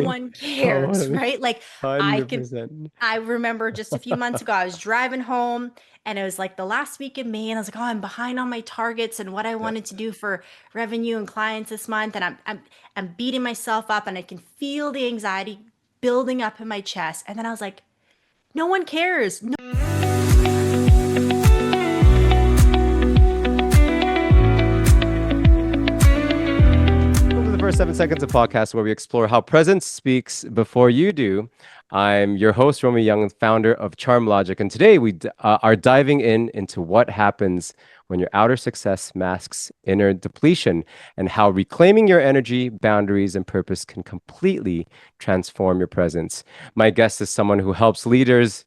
one cares, Totally. right? Like I can 100%. I remember just a few months ago I was driving home and it was like the last week in May and I was like, "Oh, I'm behind on my targets and what I Yeah. wanted to do for revenue and clients this month." And I'm beating myself up and I can feel the anxiety building up in my chest. And then I was like, "No one cares. No. Welcome to the first 7 seconds of podcast where we explore how presence speaks before you do. I'm your host, Romy Young, founder of Charm Logic, and today we are diving into what happens when your outer success masks inner depletion and how reclaiming your energy, boundaries, and purpose can completely transform your presence. My guest is someone who helps leaders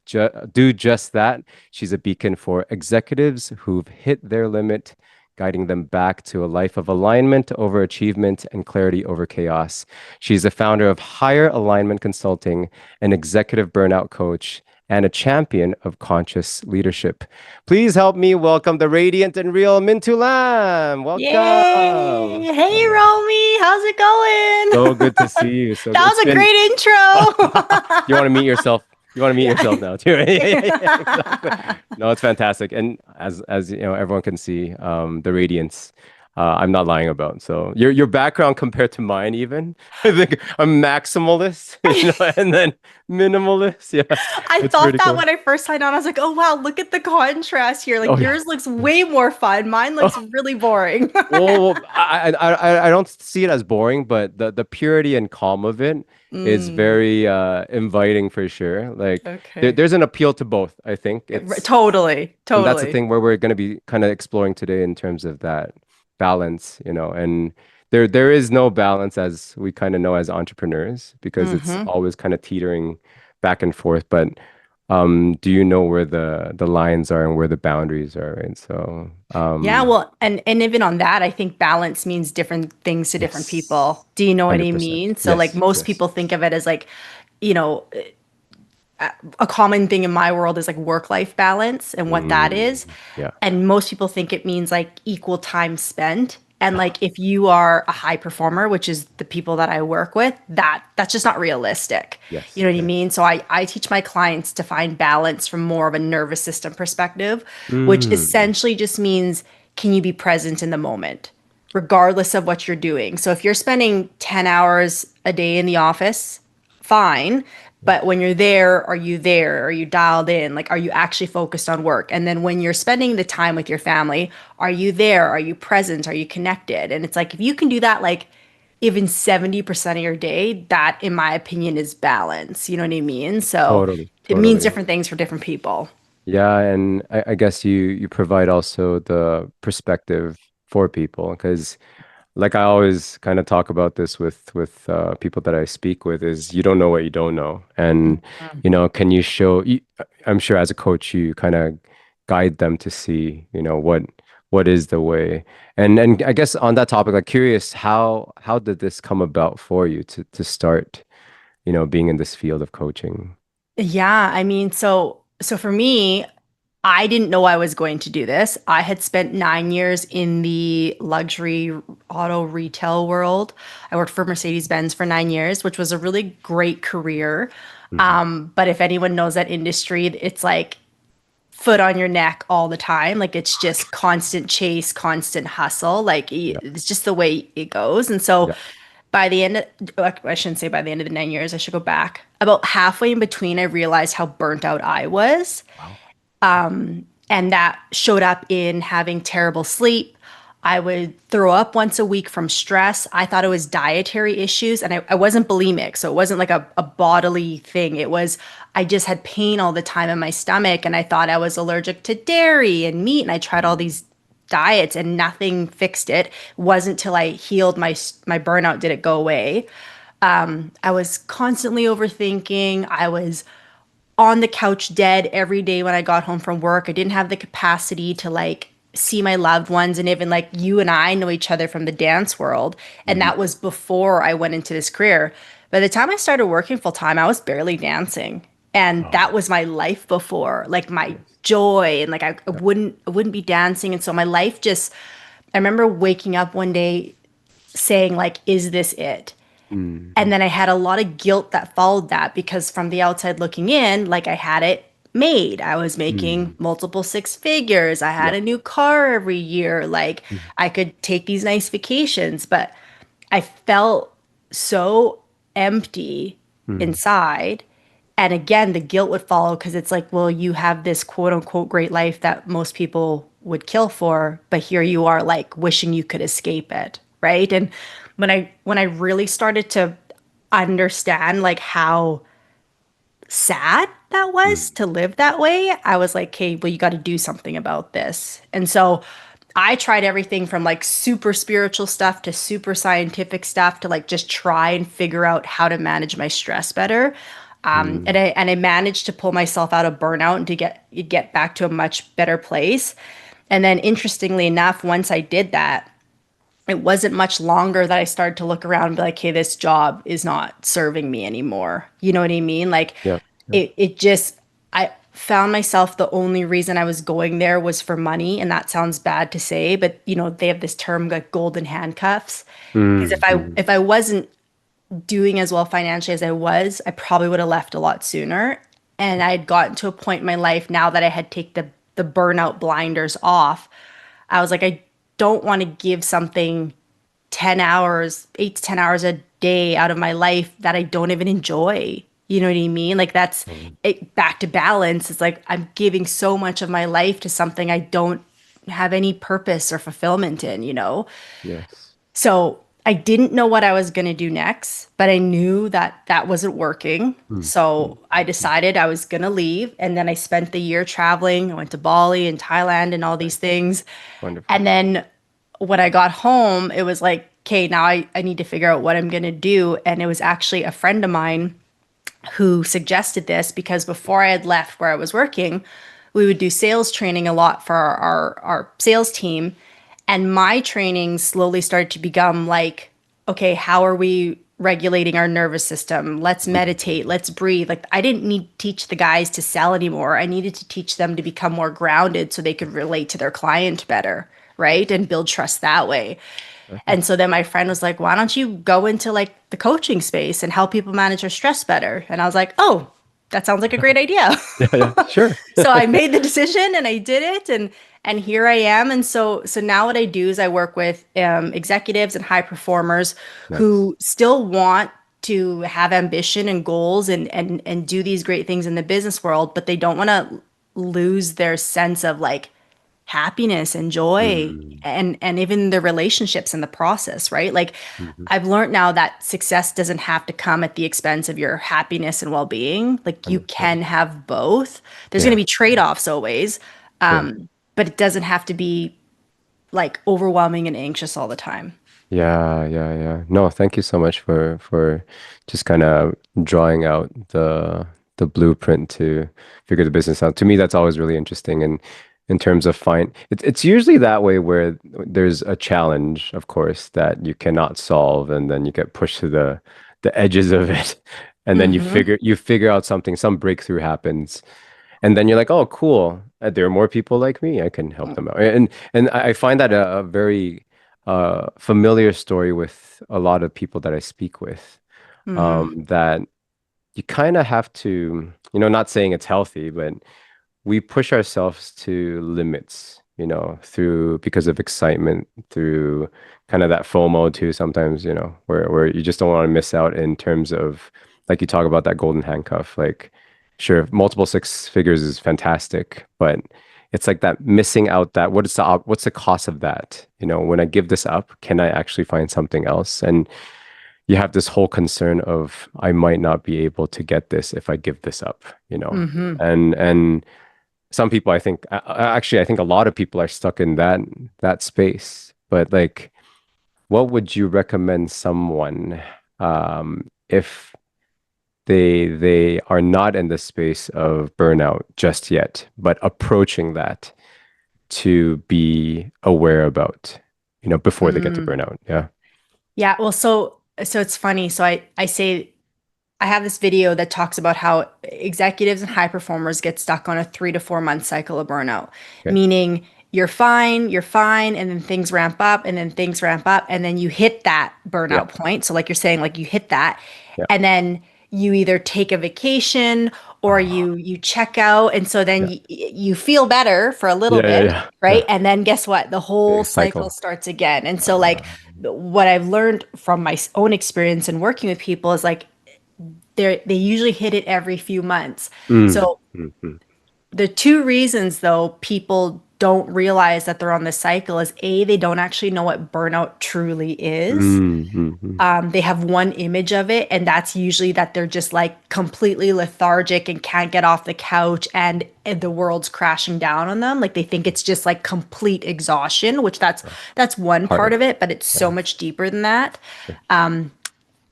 do just that. She's a beacon for executives who've hit their limit, guiding them back to a life of alignment over achievement and clarity over chaos. She's the founder of Higher Alignment Consulting, an executive burnout coach, and a champion of conscious leadership. Please help me welcome the radiant and real Minh Thu Lam. Yay! Welcome. Hey, Romy, how's it So going?" good to see you. So That it's was a been. great You want to meet intro. yourself? You want to meet Yeah. yourself now too? Yeah, exactly. No, it's fantastic, and as you know, everyone can see the radiance. I'm not lying about. So your background compared to mine, even I think I'm maximalist, and then minimalist. Yeah, I it's thought pretty that cool. when I first signed on, I was like, "Oh wow, look at the contrast here. Oh Like yeah. yours looks way more fun. Mine looks Oh, really boring." well, I don't see it as boring, but the purity and calm of it is Mm, very inviting for sure. Like okay. there's an appeal to both. I think it's. Totally, And that's the totally. thing where we're going to be kind of exploring today in terms of that balance, and there is no balance as we kind of know as entrepreneurs because it's Hmm. always kind of teetering back and forth. But do you know where the lines are and where the boundaries are? And so Yeah, well, and even on that, I think balance means different things to different yes, people. Do you know what I 100%. mean? So like Yes, most yes. people think of it as like, you know, a common thing in my world is like work-life balance and what that is. Yeah. And most people think it means like equal time spent. And like if you are a high performer, which is the people that I work with, that's just not realistic. You Yes, know what I yes. mean? So I teach my clients to find balance from more of a nervous system perspective, which Mm, essentially just means can you be present in the moment, regardless of what you're doing? So if you're spending 10 hours a day in the office, fine. But when you're there, are you there? Are you dialed in? Like, are you actually focused on work? And then when you're spending the time with your family, are you there? Are you present? Are you connected? And it's like, if you can do that, like, even 70% of your day, that, in my opinion, is balance. You know what I mean? So totally, it means totally. different things for different people. Yeah, and I guess you provide also the perspective for people because like I always kind of talk about this with people that I speak with is you don't know what you don't know, and Mhm. can you show? I'm sure as a coach you kind of guide them to see what is the way, and I guess on that topic, like curious how did this come about for you to start being in this field of coaching? Yeah, I mean, so for me, I didn't know I was going to do this. I had spent 9 years in the luxury auto retail world. I worked for Mercedes-Benz for 9 years, which was a really great career. Hmm. But if anyone knows that industry, it's like foot on your neck all the time. Like it's just constant chase, constant hustle. Like Yeah, it's just the way it goes. And so yeah. by the end of, I shouldn't say by the end of the 9 years, I should go back. About halfway in between, I realized how burnt out I was. Wow. And that showed up in having terrible sleep. I would throw up once a week from stress. I thought it was dietary issues, and I wasn't bulimic. So it wasn't like a bodily thing. It was, I just had pain all the time in my stomach, and I thought I was allergic to dairy and meat. And I tried all these diets, and nothing fixed it. It wasn't till I healed my burnout did it go away. I was constantly overthinking. I was on the couch dead every day when I got home from work. I didn't have the capacity to like see my loved ones. And even like you and I know each other from the dance world. And Hmm. that was before I went into this career. By the time I started working full time, I was barely dancing. And Oh, that was my life before, like my yes. joy. And like I Yeah. wouldn't be dancing. And so my life just I remember waking up one day saying like, is this it? And Mm. then I had a lot of guilt that followed that because from the outside looking in, like I had it made. I was making Mm. multiple six figures. I had Yep. a new car every year. Like Mm. I could take these nice vacations, but I felt so empty Mm. inside. And again, the guilt would follow because it's like, well, you have this quote unquote great life that most people would kill for, but here you are like wishing you could escape it, right? And when I really started to understand like how sad that was Mm. to live that way, I was like, okay, well, you got to do something about this. And so I tried everything from like super spiritual stuff to super scientific stuff to like just try and figure out how to manage my stress better. And Mm. I managed to pull myself out of burnout and to get back to a much better place. And then interestingly enough, once I did that, it wasn't much longer that I started to look around and be like, hey, this job is not serving me anymore. You know what I mean? Like Yep. Yep. it just I found myself the only reason I was going there was for money. And that sounds bad to say, but they have this term like golden handcuffs. Because if Mm. I Mm. if I wasn't doing as well financially as I was, I probably would have left a lot sooner. And I had gotten to a point in my life now that I had taken the burnout blinders off. I was like, I don't want to give something 10 hours, 8 to 10 hours a day out of my life that I don't even enjoy. You know what I mean? Like that's Mm. it back to balance. It's like I'm giving so much of my life to something I don't have any purpose or fulfillment in. Yes. So I didn't know what I was going to do next, but I knew that that wasn't working. Mm. So Mm. I Mm. decided I was going to leave. And then I spent the year traveling. I went to Bali and Thailand and all these Nice. things. Wonderful. And then when I got home, it was like, okay, now I need to figure out what I'm going to do. And it was actually a friend of mine who suggested this because before I had left where I was working, we would do sales training a lot for our sales team. And my training slowly started to become like, okay, how are we regulating our nervous system? Let's meditate, let's breathe. Like I didn't need to teach the guys to sell anymore. I needed to teach them to become more grounded so they could relate to their client better, right? Yes. And build trust that way. Okay. And so then my friend was like, why don't you go into like the coaching space and help people manage their stress better? And I was like, oh, that sounds like a great idea. Yeah. Yeah. Sure. So I made the decision and I did it and here I am. And so now what I do is I work with executives and high performers Nice. who still want to have ambition and goals and do these great things in the business world, but they don't want to lose their sense of like happiness and joy Mm. and even the relationships in the process, right? Like Mhm. I've learned now that success doesn't have to come at the expense of your happiness and well-being. Like you 100%. can have both. There's going to Yeah. be trade-offs always, Sure. but it doesn't have to be like overwhelming and anxious all the time. Yeah, yeah, yeah. No, thank you so much for just kind of drawing out the blueprint to figure the business out. To me, that's always really interesting. And in terms of it's usually that way where there's a challenge, of course, that you cannot solve, and then you get pushed to the edges of it, and then Hmm. you figure out something, some breakthrough happens, and then you're like, oh, cool. There are more people like me. I can help them out. And I find that a very familiar story with a lot of people that I speak with. Hmm. That you kind of have to, not saying it's healthy, but we push ourselves to limits, through because of excitement, through kind of that FOMO too, sometimes, where you just don't want to miss out in terms of like you talk about that golden handcuff. Like, sure, multiple six figures is fantastic, but it's like that missing out that what's the cost of that? When I give this up, can I actually find something else? And you have this whole concern of I might not be able to get this if I give this up, Hmm. and some people I think actually I think a lot of people are stuck in that space. But like, what would you recommend someone if they are not in the space of burnout just yet, but approaching that to be aware about, before they get to Hmm. burnout? Yeah. Yeah, well, so it's funny. So I say I have this video that talks about how executives and high performers get stuck on a 3 to 4 month cycle of burnout, Okay. meaning you're fine, and then things ramp up, and then things ramp up, and then you hit that Yeah. burnout point. So like you're saying, like you hit that, Yeah. and then you either take a vacation or Ah, you check out, and so then yeah. you feel better for a little Yeah. Yeah. bit, Yeah. right? Yeah. And then guess what? The whole Okay, cycle cycle. starts again. And so like Uh, what I've learned from my own experience in working with people is like they usually hit it every few months. mm, So mm, mm, the two reasons, though, people don't realize that they're on the cycle is A, they don't actually know what burnout truly is. mm, mm, mm. They have one image of it, and that's usually that they're just like completely lethargic and can't get off the couch and the world's crashing down on them. Like they think it's just like complete exhaustion, which that's one part Part. of it, but it's so Yeah. much deeper than that. Sure.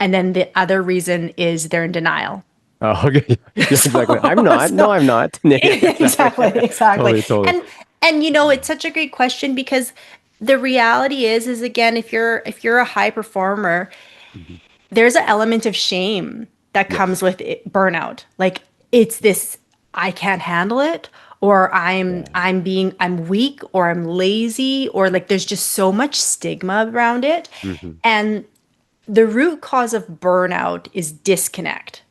And then the other reason is they're in denial. Oh, okay. Yeah, exactly. I'm So, not. No, so I'm not. Yeah, yeah, exactly. exactly, exactly. Totally, totally. And you know, it's such a great question because the reality is again, if you're a high performer, Mhm. there's an element of shame that comes Yes. with burnout. Like it's this, I can't handle it, or Yeah. I'm weak, or I'm lazy, or like there's just so much stigma around it. Hmm. And the root cause of burnout is disconnect.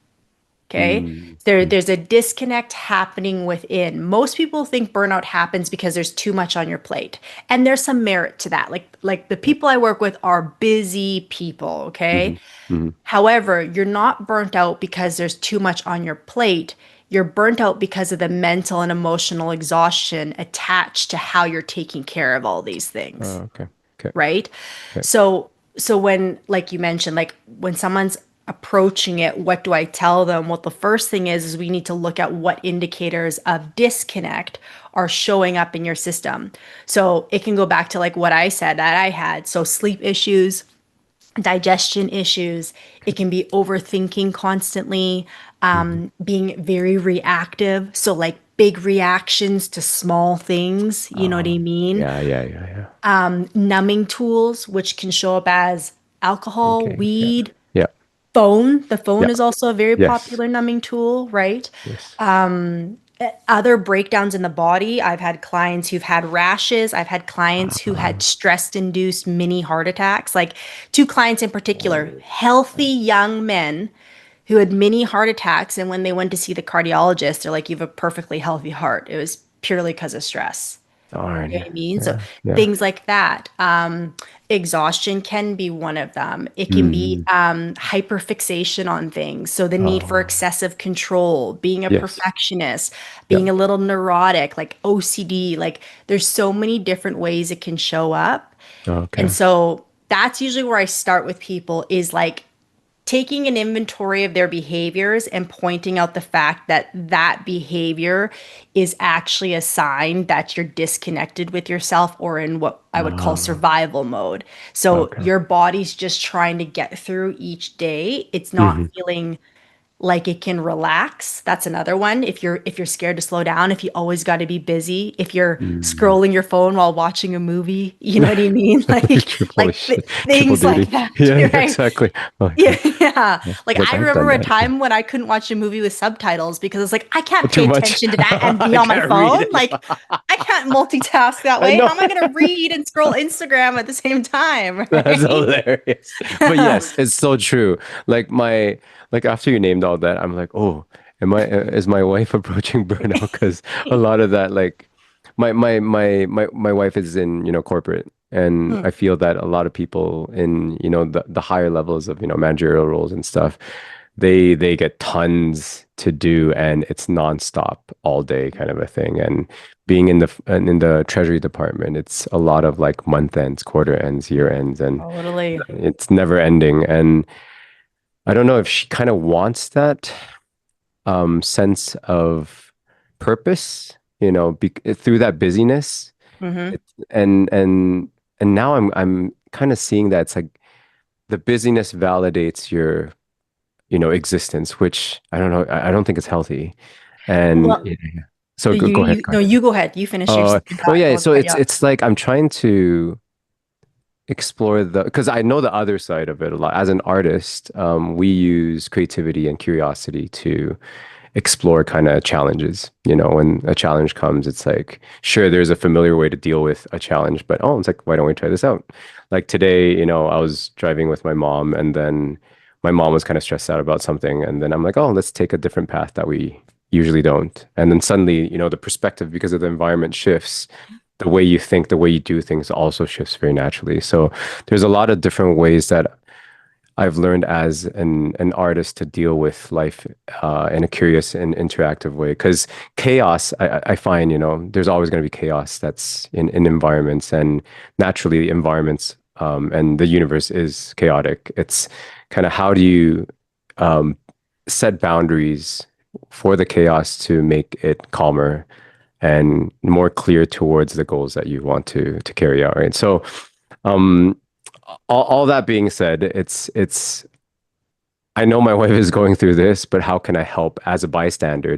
Okay. Mm, mm, There's a disconnect happening within. Most people think burnout happens because there's too much on your plate. And there's some merit to that. Like the yeah. people I work with are busy people, Hmm. okay? Hmm. However, you're not burnt out because there's too much on your plate. You're burnt out because of the mental and emotional exhaustion attached to how you're taking care of all these things, Okay. Okay. right? Okay. So when like you mentioned, like when someone's approaching it, what do I tell them? Well, the first thing is we need to look at what indicators of disconnect are showing up in your system. So it can go back to like what I said that I had. So sleep issues, digestion issues. It can be overthinking constantly, Hmm. being very reactive. So, like big reactions to small things, you know what I mean? Yeah. Yeah. Yeah. Yeah. Numbing tools, which can show up as alcohol, Okay. Yeah. weed, Yeah. phone. The phone Yeah. is also a very Yes. popular numbing tool, right? Yes. Other breakdowns in the body. I've had clients who've had rashes. I've had clients who had Uh, stress-induced mini heart attacks. Like two clients in particular, oh, healthy young men who had mini heart attacks. And when they went to see the cardiologist, they're like, you have a perfectly healthy heart. It was purely because of stress. You know darn. what I mean? So Yeah. Yeah. things like that. Exhaustion can be one of them. It can be Hmm. hyperfixation on things. So the need for Oh, excessive control, being a yes. perfectionist, Yeah. being a little neurotic, like OCD. Like there's so many different ways it can show up. And Okay. so that's usually where I start with people is like taking an inventory of their behaviors and pointing out the fact that that behavior is actually a sign that you're disconnected with yourself or in what I would call Oh, survival mode. So okay. your body's just trying to get through each day. It's not Hmm. feeling like it can relax. That's another one. If you're scared to slow down, if you always got to be busy, if you're Mm. scrolling your phone while watching a movie, you know what I mean? Holy Like shit. Triple things duty. like that, Yeah, yeah, right? exactly. Oh, Yeah, yeah. yeah. Yeah. Like Like I I've done remember a that. Yeah. time when I couldn't watch a movie with subtitles because it's like I can't pay Too much. attention to that and be I on my can't read phone. it. Like I can't multitask that I way. know. How am I going to read and scroll Instagram at the same time, That's right? hilarious. But yes, it's so true. Like after you named all that, I'm like, oh, is my wife approaching burnout? Because a lot of that, like, my wife is in, corporate, and Mm. I feel that a lot of people in, the higher levels of, managerial roles and stuff, they get tons to do, and it's nonstop all day kind of a thing. And being in the treasury department, it's a lot of like month ends, quarter ends, year ends, and Totally. it's never ending. And I don't know if she kind of wants that sense of purpose, through that busyness. Hmm. It, and now I'm kind of seeing that it's like the busyness validates your, existence, which I don't know. I don't think it's healthy. And Well, yeah, yeah. So go, you, go ahead. you, Go no, ahead. you go ahead. You finish your second Oh thought. I don't yeah. want to So cut you it's off. it's like I'm trying to explore because I know the other side of it a lot. As an artist, we use creativity and curiosity to explore kind of challenges. You know, when a challenge comes, it's like, sure, there's a familiar way to deal with a challenge, but oh, it's like, why don't we try this out? Like today, you know, I was driving with my mom, and then my mom was kind of stressed out about something. And then I'm like, oh, let's take a different path that we usually don't. And then suddenly, you know, the perspective, because of the environment shifts, the way you think, the way you do things also shifts very naturally. So there's a lot of different ways that I've learned as an artist to deal with life in a curious and interactive way. Because chaos, I find, you know, there's always going to be chaos that's in environments, and naturally, environments and the universe is chaotic. It's kind of how do you um, set boundaries for the chaos to make it calmer and more clear towards the goals that you want to carry out, right? So, um, all that being said, it's I know my wife is going through this, but how can I help as a bystander?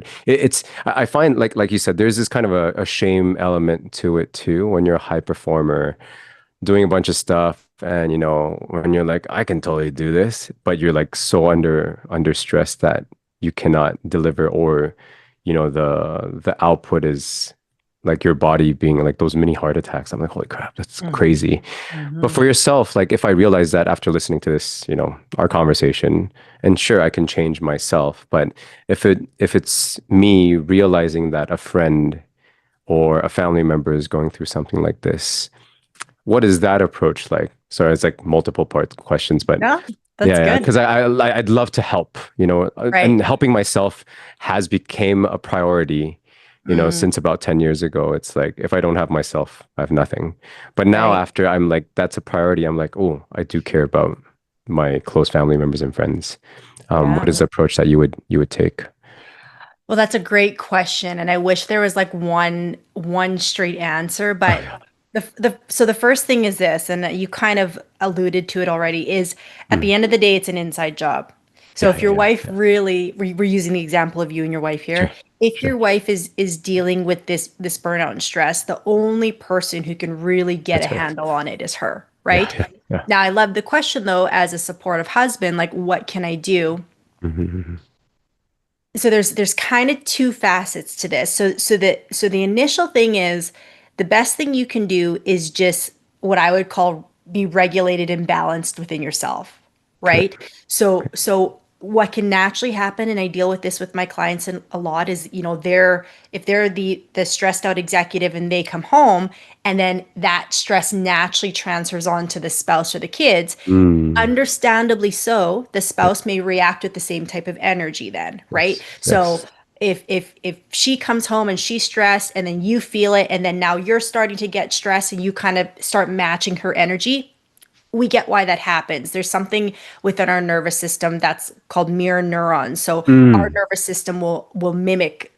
I find like you said, there's this kind of a shame element to it too when you're a high performer doing a bunch of stuff, and you know when you're like I can totally do this, but you're like so under stress that you cannot deliver, or you know the output is like your body being like those mini heart attacks. I'm like, holy crap, that's Mhm. crazy. But Mhm. for yourself, like if I realize that after listening to this, you know, our conversation, and sure I can change myself, but if it's me realizing that a friend or a family member is going through something like this, what is that approach like? Sorry, it's like multiple part questions, but Yeah, that's yeah, good. because I'd love to help, you know, Right. and helping myself has became a priority, you know, Mm, since about 10 years ago. It's like if I don't have myself, I have nothing. But now right. after I'm like, that's a priority. I'm like, oh, I do care about my close family members and friends. Yeah. What is the approach that you would take? Well, that's a great question, and I wish there was like one straight answer, but the first thing is this, and you kind of alluded to it already, is at Mm. the end of the day, it's an inside job. So Yeah, if yeah, your yeah, wife yeah. really, we're using the example of you and your wife Sure, here. If sure. your wife is dealing with this burnout and stress, the only person who can really get a That's right. handle on it is her, Yeah, right? yeah, yeah. Now, I love the question though, as a supportive husband, like what can I do? Mhm, So there's kind of two facets to this. So the initial thing is the best thing you can do is just what I would call be regulated and balanced within yourself, correct. right? So what can naturally happen, and I deal with this with my clients a lot, is they're if they're the stressed out executive and they come home and then that stress naturally transfers on to the spouse or the kids. Mm, Understandably so, the yeah, spouse may react with the same type of energy then, right? yes, So yes. if she comes home and she's stressed and then you feel it and then now you're starting to get stressed and you kind of start matching her energy, we get why that happens. There's something within our nervous system that's called mirror neurons. So our Mm. nervous system will mimic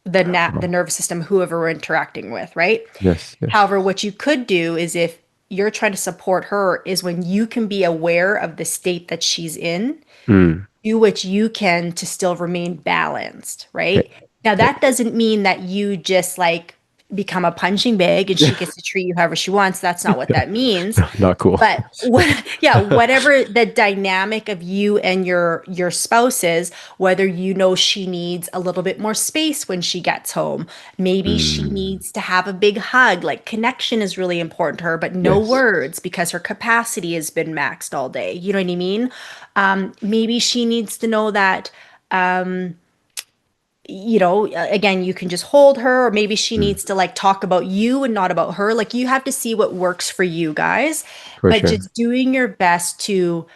the Oh, nervous system whoever we're interacting with, right? yes, yes. However, what you could do is if you're trying to support her is when you can be aware of the state that she's in, Mm. do what you can to still remain balanced, Okay, right? Now, okay. that doesn't mean that you just like become a punching bag and she gets to treat you however she wants. That's not what Yeah, that means. no, not cool. But what, yeah, whatever the dynamic of you and your spouse is, whether she needs a little bit more space when she gets home, maybe she Mm. needs to have a big hug. Like connection is really important to her, but no Yes. words because her capacity has been maxed all day. You know what I mean? Maybe she needs to know that again, you can just hold her, or maybe she Mm. needs to like talk about you and not about her. Like you have to see what works for you guys, For but sure. just doing your best to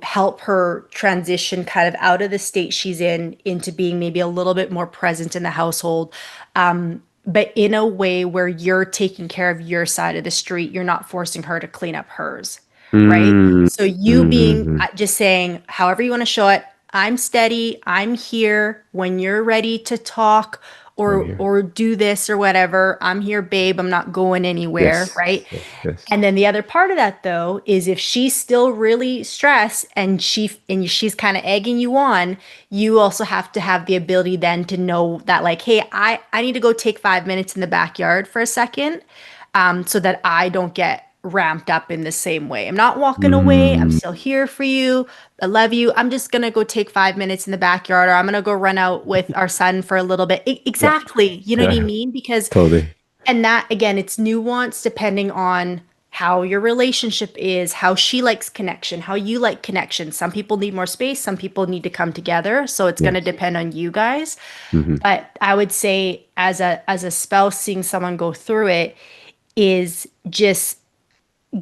help her transition kind of out of the state she's in into being maybe a little bit more present in the household, but in a way where you're taking care of your side of the street. You're not forcing her to clean up hers, right? Mm. So you being Mm. just saying, however you want to show it, I'm steady, I'm here when you're ready to talk I'm or here. or do this or whatever. I'm here, babe. I'm not going anywhere, Yes. right? Yes. Yes. And then the other part of that though is if she's still really stressed and she's kind of egging you on, you also have to have the ability then to know that like, hey, I need to go take 5 minutes in the backyard for a second, so that I don't get ramped up in the same way. I'm not walking away. I'm Mm, still here for you. I love you. I'm just gonna go take 5 minutes in the backyard, or I'm gonna go run out with our son for a little bit. yeah, Exactly. You know what I yeah, mean? Because, totally. and that again, it's nuanced depending on how your relationship is, how she likes connection, how you like connection. Some people need more space, some people need to come together. So it's going to Yes. depend on you guys. Hmm. But I would say as a spouse seeing someone go through it is just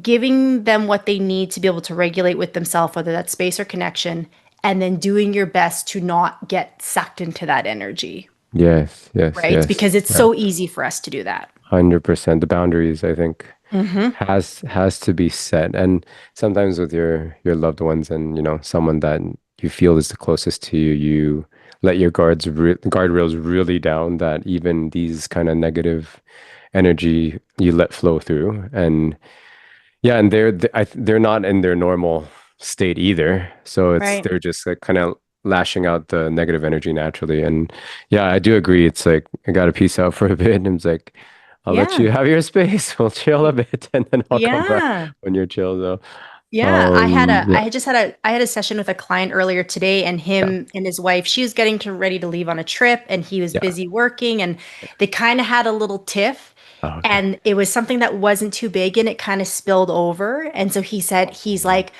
giving them what they need to be able to regulate with themselves, whether that's space or connection, and then doing your best to not get sucked into that energy, Yes, yes, right? yes. Because it's Yeah. so easy for us to do that. 100%. The boundaries, I think, Hmm. has to be set. And sometimes with your loved ones and, someone that you feel is the closest to you, you let your guardrails really down that even these kind of negative energy you let flow through. And yeah, and they're not in their normal state either. So Right. they're just like kind of lashing out the negative energy naturally. And yeah, I do agree. It's like I got to peace out for a bit. And it's like I'll let Yeah. you have your space. We'll chill a bit, and then I'll come back Yeah. when you're chill. So, Yeah, I had a yeah, I had just had a I had a session with a client earlier today, and yeah, him and his wife, she was getting to ready to leave on a trip and he was yeah. busy working, and they kind of had a little tiff, Oh, okay. and it was something that wasn't too big and it kind of spilled over. And so he said he's like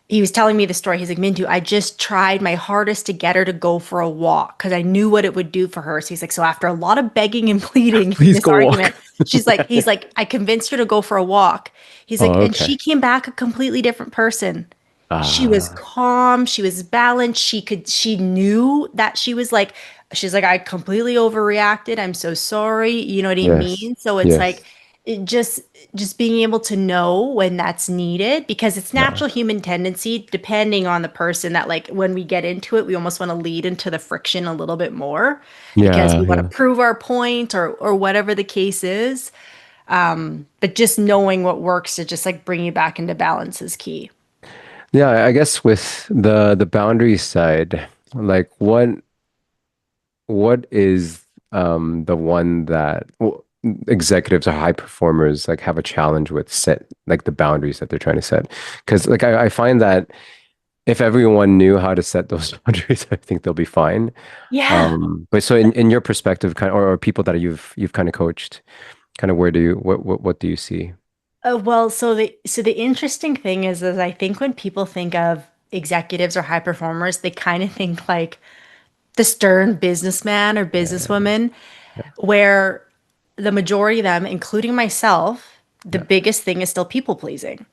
he was telling me the story. He's like, Mintu, I just tried my hardest to get her to go for a walk because I knew what it would do for her. So he's like, so after a lot of begging and pleading in Please this go walk. argument, he's like, I convinced her to go for a walk. He's like, Oh, and she okay. came back a completely different person. She was Ah, calm, she was balanced, she knew that she's like, I completely overreacted. I'm so sorry. You know what I yes, mean? So it's like yes, it just being able to know when that's needed because it's yeah, natural human tendency depending on the person that like when we get into it we almost want to lead into the friction a little bit more because yeah, we want to yeah. prove our point or whatever the case is, but just knowing what works to just like bring you back into balance is key. Yeah, I guess with the boundary side, like what is the one that executives or high performers like have a challenge with set like the boundaries that they're trying to set? Because like I find that if everyone knew how to set those boundaries, I think they'll be fine. Yeah. But so in your perspective, kind of, or people that you've kind of coached, kind of where do you what do you see? Well, so the interesting thing is I think when people think of executives or high performers, they kind of think like the stern businessman or Yeah, businesswoman, yeah, where the majority of them, including myself, the yeah, biggest thing is still people pleasing,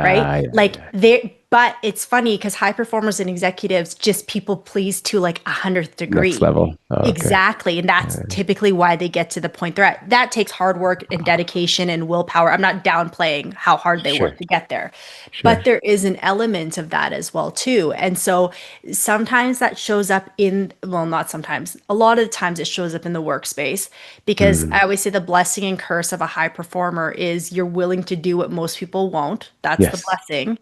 right? yeah, yeah, Like yeah. they but it's funny because high performers and executives just people please to like 100th Next degree. level. Oh, okay. Exactly. And that's Uh, typically why they get to the point they're at. That takes hard work and dedication and willpower. I'm not downplaying how hard they sure, work to get there. But sure. there is an element of that as well too. And so sometimes that shows up in, well, not sometimes. A lot of the times it shows up in the workspace because Mm, I always say the blessing and curse of a high performer is you're willing to do what most people won't. That's the yes, blessing.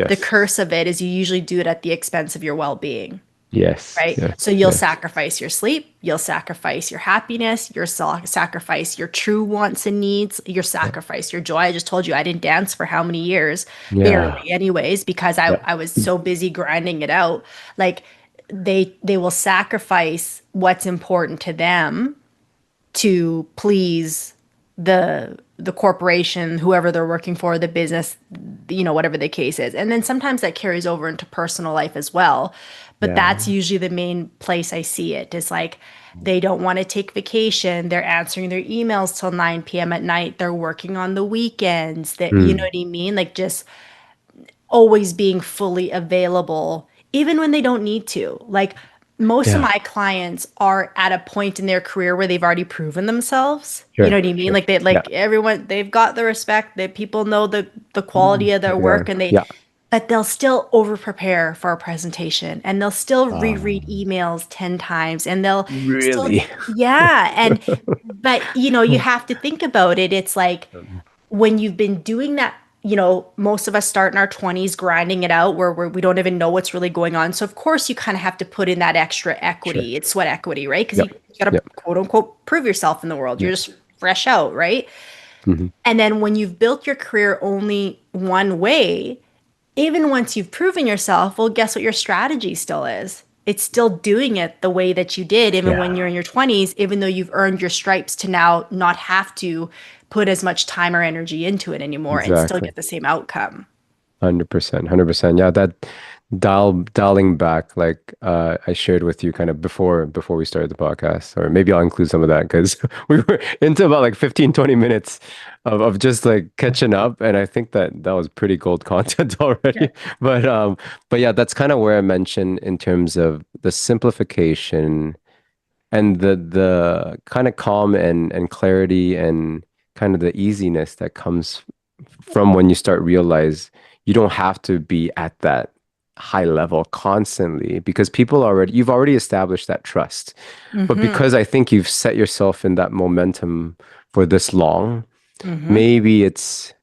The yes, curse of it is you usually do it at the expense of your well-being, yes, right? yes, So you'll yes. sacrifice your sleep, you'll sacrifice your happiness, sacrifice your true wants and needs, you'll Yeah, sacrifice your joy. I just told you I didn't dance for how many years, yeah, barely anyways, because I, yeah, I was so busy grinding it out. Like they will sacrifice what's important to them to please the corporation, whoever they're working for, the business, whatever the case is. And then sometimes that carries over into personal life as well. But yeah. that's usually the main place I see it is like they don't want to take vacation. They're answering their emails till 9 p.m. at night. They're working on the weekends. That you know Mm, what I mean? Like just always being fully available, even when they don't need to. Like most of yeah, my clients are at a point in their career where they've already proven themselves. You know sure, what I mean? sure. Like they Yeah. like everyone, they've got the respect that people know the quality Mm, of their yeah, work and they yeah. but they'll still over prepare for a presentation and they'll still reread Um, emails 10 times and they'll still really? yeah, and but you have to think about it. It's like when you've been doing that, most of us start in our 20s grinding it out where we don't even know what's really going on. So, of course, you kind of have to put in that extra Sure. equity. It's sweat equity, right? Because Yep. you got to Yep. quote unquote prove yourself in the world. You're Yes. just fresh out, right? Hmm. And then when you've built your career only one way, even once you've proven yourself, well, guess what your strategy still is? It's still doing it the way that you did, even when Yeah, you're in your 20s, even though you've earned your stripes to now not have to put as much time or energy into it anymore and still exactly. get the same outcome. 100%, 100%. Yeah, that dialing back, like I shared with you kind of before we started the podcast, or maybe I'll include some of that because we were into about like 15, 20 minutes of just like catching up, and I think that that was pretty gold content Yeah. already. But yeah, that's kind of where I mentioned in terms of the simplification and the kind of calm and clarity and kind of the easiness that comes from when you start realize you don't have to be at that high level constantly because you've already established that trust. But Mm-hmm. because I think you've set yourself in that momentum for this long, Mm-hmm. maybe it's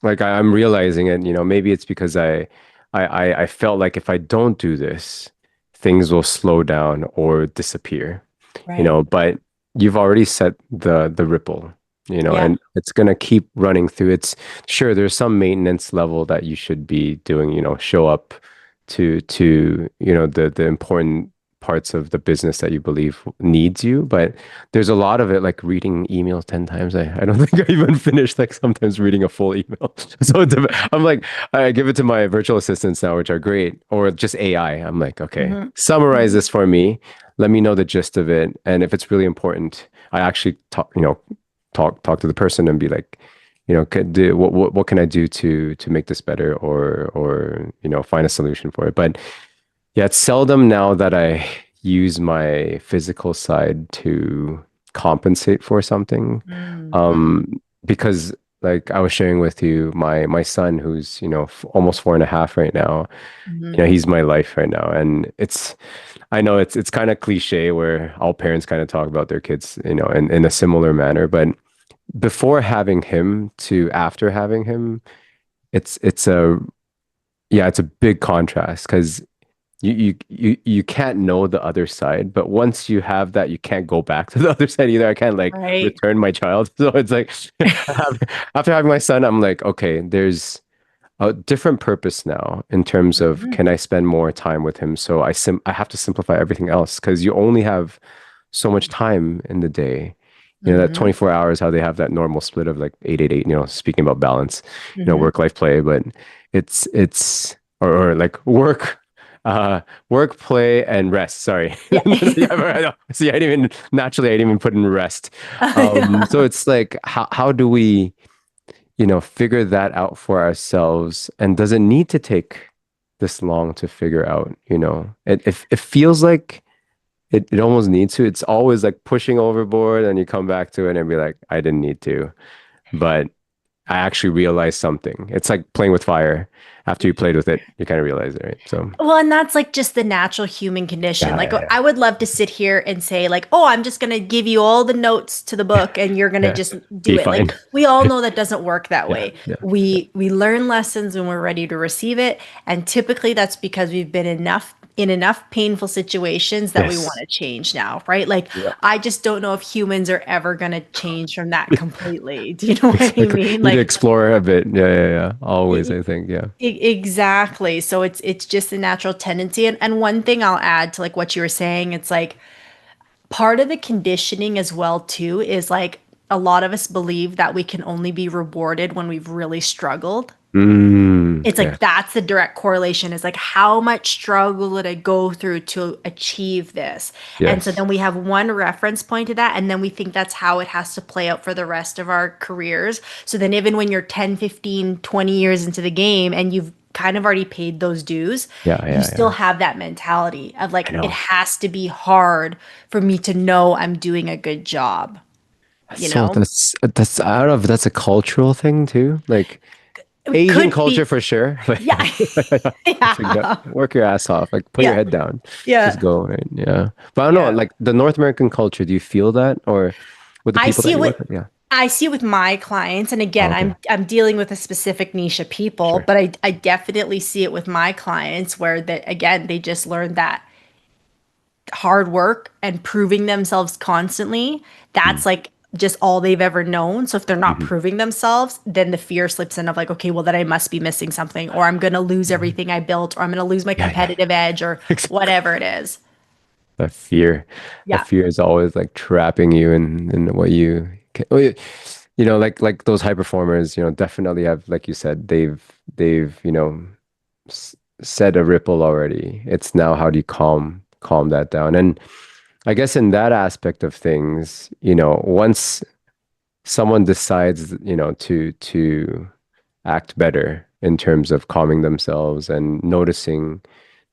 like I'm realizing it, maybe it's because I felt like if I don't do this, things will slow down or disappear, Right. but you've already set the ripple, Yeah. and it's gonna keep running through. It's sure there's some maintenance level that you should be doing, show up to the important parts of the business that you believe needs you, but there's a lot of it like reading emails 10 times. I don't think I even finished like sometimes reading a full email. So I'm like, I give it to my virtual assistants now, which are great, or just AI. I'm like, okay, Mm-hmm. summarize Mm-hmm. this for me. Let me know the gist of it. And if it's really important, I actually talk to the person and be like, what can I do to make this better or find a solution for it. But yeah, it's seldom now that I use my physical side to compensate for something. Mm-hmm. Because like I was sharing with you, my son, who's, almost 4.5 right now, Mm-hmm. he's my life right now. And I know it's kind of cliche where all parents kind of talk about their kids, in a similar manner. But before having him to after having him, it's a yeah, it's a big contrast because you can't know the other side, but once you have that, you can't go back to the other side either. I can't like Right. return my child. So it's like after having my son, I'm like, okay, there's a different purpose now in terms of Mm-hmm. can I spend more time with him? So I have to simplify everything else because you only have so much time in the day. That Mm-hmm. 24 hours, how they have that normal split of like 8 8 8, speaking about balance, Mm-hmm. work life play, but it's or like work, play, and rest. Sorry. Yeah. Yeah, I know. See, I didn't even put in rest. Yeah. So it's like, how do we, figure that out for ourselves? And does it need to take this long to figure out, it feels like it almost needs to. It's always like pushing overboard and you come back to it and be like, I didn't need to. But I actually realized something. It's like playing with fire. After you played with it, you kind of realize it, right? So Well, and that's like just the natural human condition. yeah, Like, yeah, I would love to sit here and say, like, oh, I'm just going to give you all the notes to the book and you're going to yeah. just do Be it. Like, fine. we all know that doesn't work that Yeah, way. yeah, We learn lessons when we're ready to receive it, and typically that's because we've been in enough painful situations that we want yes. to change now, right? Like, Yeah. I just don't know if humans are ever going to change from that completely. Do you know what I Exactly. mean? Need to Like, explore a bit. Yeah, yeah, yeah. Always, I think. Yeah. Exactly. So it's just a natural tendency. And one thing I'll add to like what you were saying, it's like part of the conditioning as well too is like a lot of us believe that we can only be rewarded when we've really struggled. It's Yeah. like that's the direct correlation is like how much struggle did I go through to achieve this? And so Yes. then we have one reference point to that and then we think that's how it has to play out for the rest of our careers. So then even when you're 10, 15, 20 years into the game and you've kind of already paid those dues, Yeah, you yeah, still yeah. have that mentality of I like it know. has to be hard for me to know I'm doing a good job, you So know? that's I don't know if that's a cultural thing too. Like It Asian could culture be, for sure. Like, yeah. it's like Yeah. work your ass off. Like put your Yeah. head down. Just Yeah. go, right? Yeah. But I don't know, Yeah. like the North American culture, do you feel that or with the I people see that it you with work with? Yeah. I see it with my clients, and Oh, again, okay. I'm dealing with a specific niche of people, Sure. but I definitely see it with my clients where that again they just learned that hard work and proving themselves constantly, Mm. that's like just all they've ever known. So if they're not Mhm. proving themselves, then the fear slips in of like, okay, well, then I must be missing something, or I'm going to lose everything I built, or I'm going to lose my Yeah, yeah, competitive edge, or exactly. whatever it is. That fear, that Yeah. fear is always like trapping you in what you can, well, like those high performers, definitely have, like you said, they've s set a ripple already. It's now how do you calm that down? And I guess in that aspect of things, once someone decides, to act better in terms of calming themselves and noticing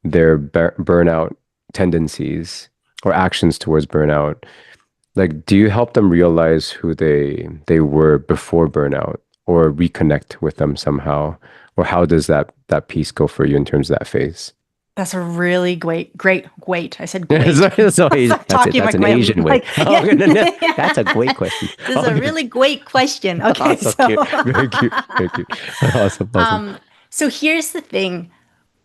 their burnout tendencies or actions towards burnout, like, do you help them realize who they were before burnout or reconnect with them somehow? Or how does that piece go for you in terms of that phase? That's a really great. I said great. Sorry, I'm that's it. talking That's like an my, Asian way. like, Oh, yeah. no, no, no. That's a great question. This is Oh, a no. really great question. Okay, So cute. so, Very cute. Very cute. Awesome. Awesome. so here's the thing.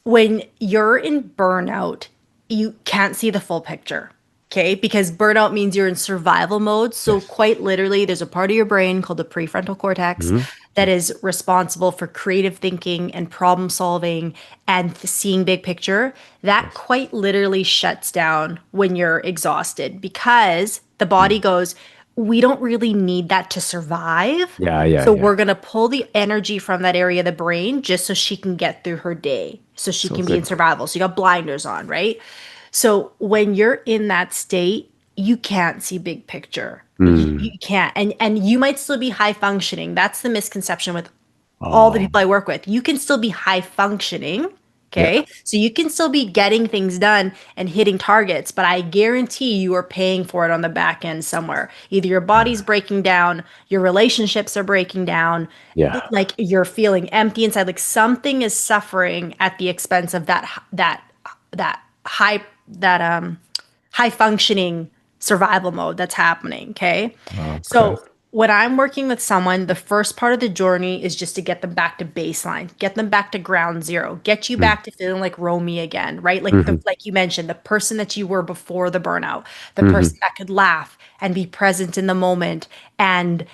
When you're in burnout, you can't see the full picture. Okay. Because burnout means you're in survival mode. So, Yes. quite literally, there's a part of your brain called the prefrontal cortex Hmm. that is responsible for creative thinking and problem solving and seeing big picture. That Yes. quite literally shuts down when you're exhausted because the body Mm. goes, we don't really need that to survive. Yeah, yeah, So yeah. we're going to pull the energy from that area of the brain just so she can get through her day, so she So can be in good. survival. So you got blinders on, right? So when you're in that state, you can't see big picture. You Mm. can't. And you might still be high functioning. That's the misconception with all the Oh, people I work with. You can still be high functioning. yeah. Okay. So you can still be getting things done and hitting targets, but I guarantee you are paying for it on the back end somewhere. Either your body's breaking down, your relationships are breaking down, Yeah. like you're feeling empty inside, like something is suffering at the expense of that high functioning survival mode that's happening. Okay. Okay. So when I'm working with someone, the first part of the journey is just to get them back to baseline, get them back to ground zero, get you Mm. back to feeling like Romy again, right? Like Hmm. like you mentioned, the person that you were before the burnout, the Hmm. person that could laugh and be present in the moment and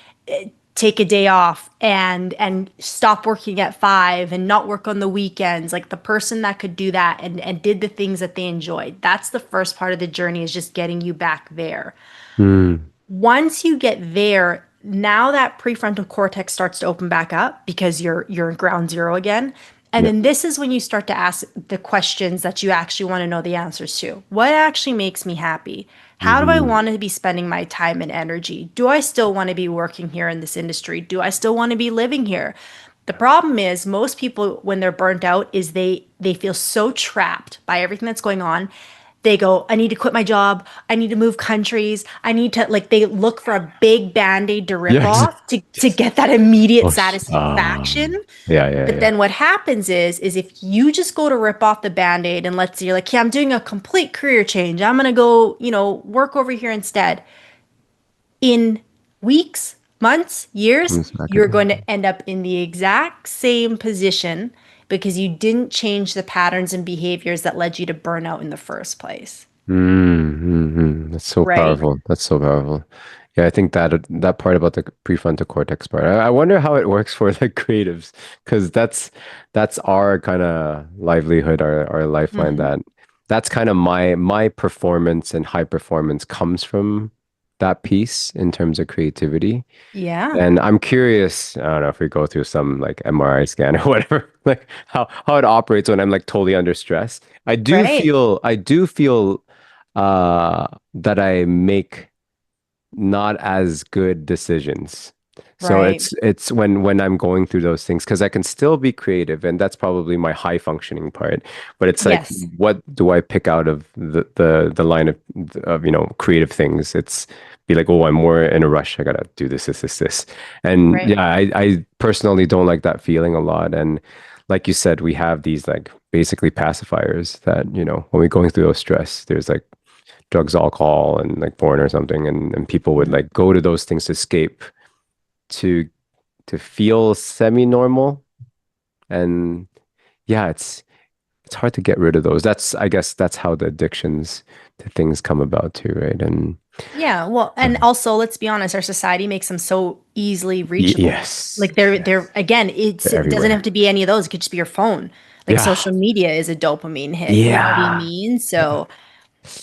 take a day off and stop working at 5 and not work on the weekends, like the person that could do that and did the things that they enjoyed. That's the first part of the journey, is just getting you back there. Mm. Once you get there, now that prefrontal cortex starts to open back up because you're in ground zero again. And Yeah. then this is when you start to ask the questions that you actually want to know the answers to. What actually makes me happy? How do I Hmm. want to be spending my time and energy? Do I still want to be working here in this industry? Do I still want to be living here? The problem is most people when they're burnt out is they feel so trapped by everything that's going on. They go, I need to quit my job. I need to move countries. I need to, like, they look for a big band-aid to rip Yes. off to Yes. get that immediate Oh, satisfaction. yeah, yeah, But yeah. then what happens is if you just go to rip off the band-aid and let's say you're like, yeah, I'm doing a complete career change. I'm gonna go, work over here instead. In weeks, months, years, Comes back you're again. going to end up in the exact same position because you didn't change the patterns and behaviors that led you to burnout in the first place. Mm-hmm. That's so Right? powerful. That's so powerful. Yeah, I think that part about the prefrontal cortex part. I wonder how it works for like creatives, because that's our kind of livelihood, our lifeline. Hmm. That's kind of my performance and high performance comes from that piece in terms of creativity. Yeah. And I'm curious, I don't know if we go through some like MRI scan or whatever, like how it operates when I'm like totally under stress. Right. I do feel that I make not as good decisions. So Right. it's when I'm going through those things because I can still be creative and that's probably my high functioning part. But it's like Yes. what do I pick out of the line of creative things? It's be like, oh, I'm more in a rush. I gotta do this. And Right. yeah, I personally don't like that feeling a lot. And like you said, we have these like basically pacifiers that, when we're going through those stress, there's like drugs, alcohol, and like porn or something, and people would Mhm. like go to those things to escape to to feel semi-normal. And yeah, it's hard to get rid of those. That's I guess that's how the addictions to things come about too, right? And Yeah, well, and also let's be honest, our society makes them so easily reachable. Yes, Like they're yes, again, they're it doesn't have everywhere. to be any of those. It could just be your phone. Like Yeah, social media is a dopamine hit. You know what I yeah. mean? Yeah. So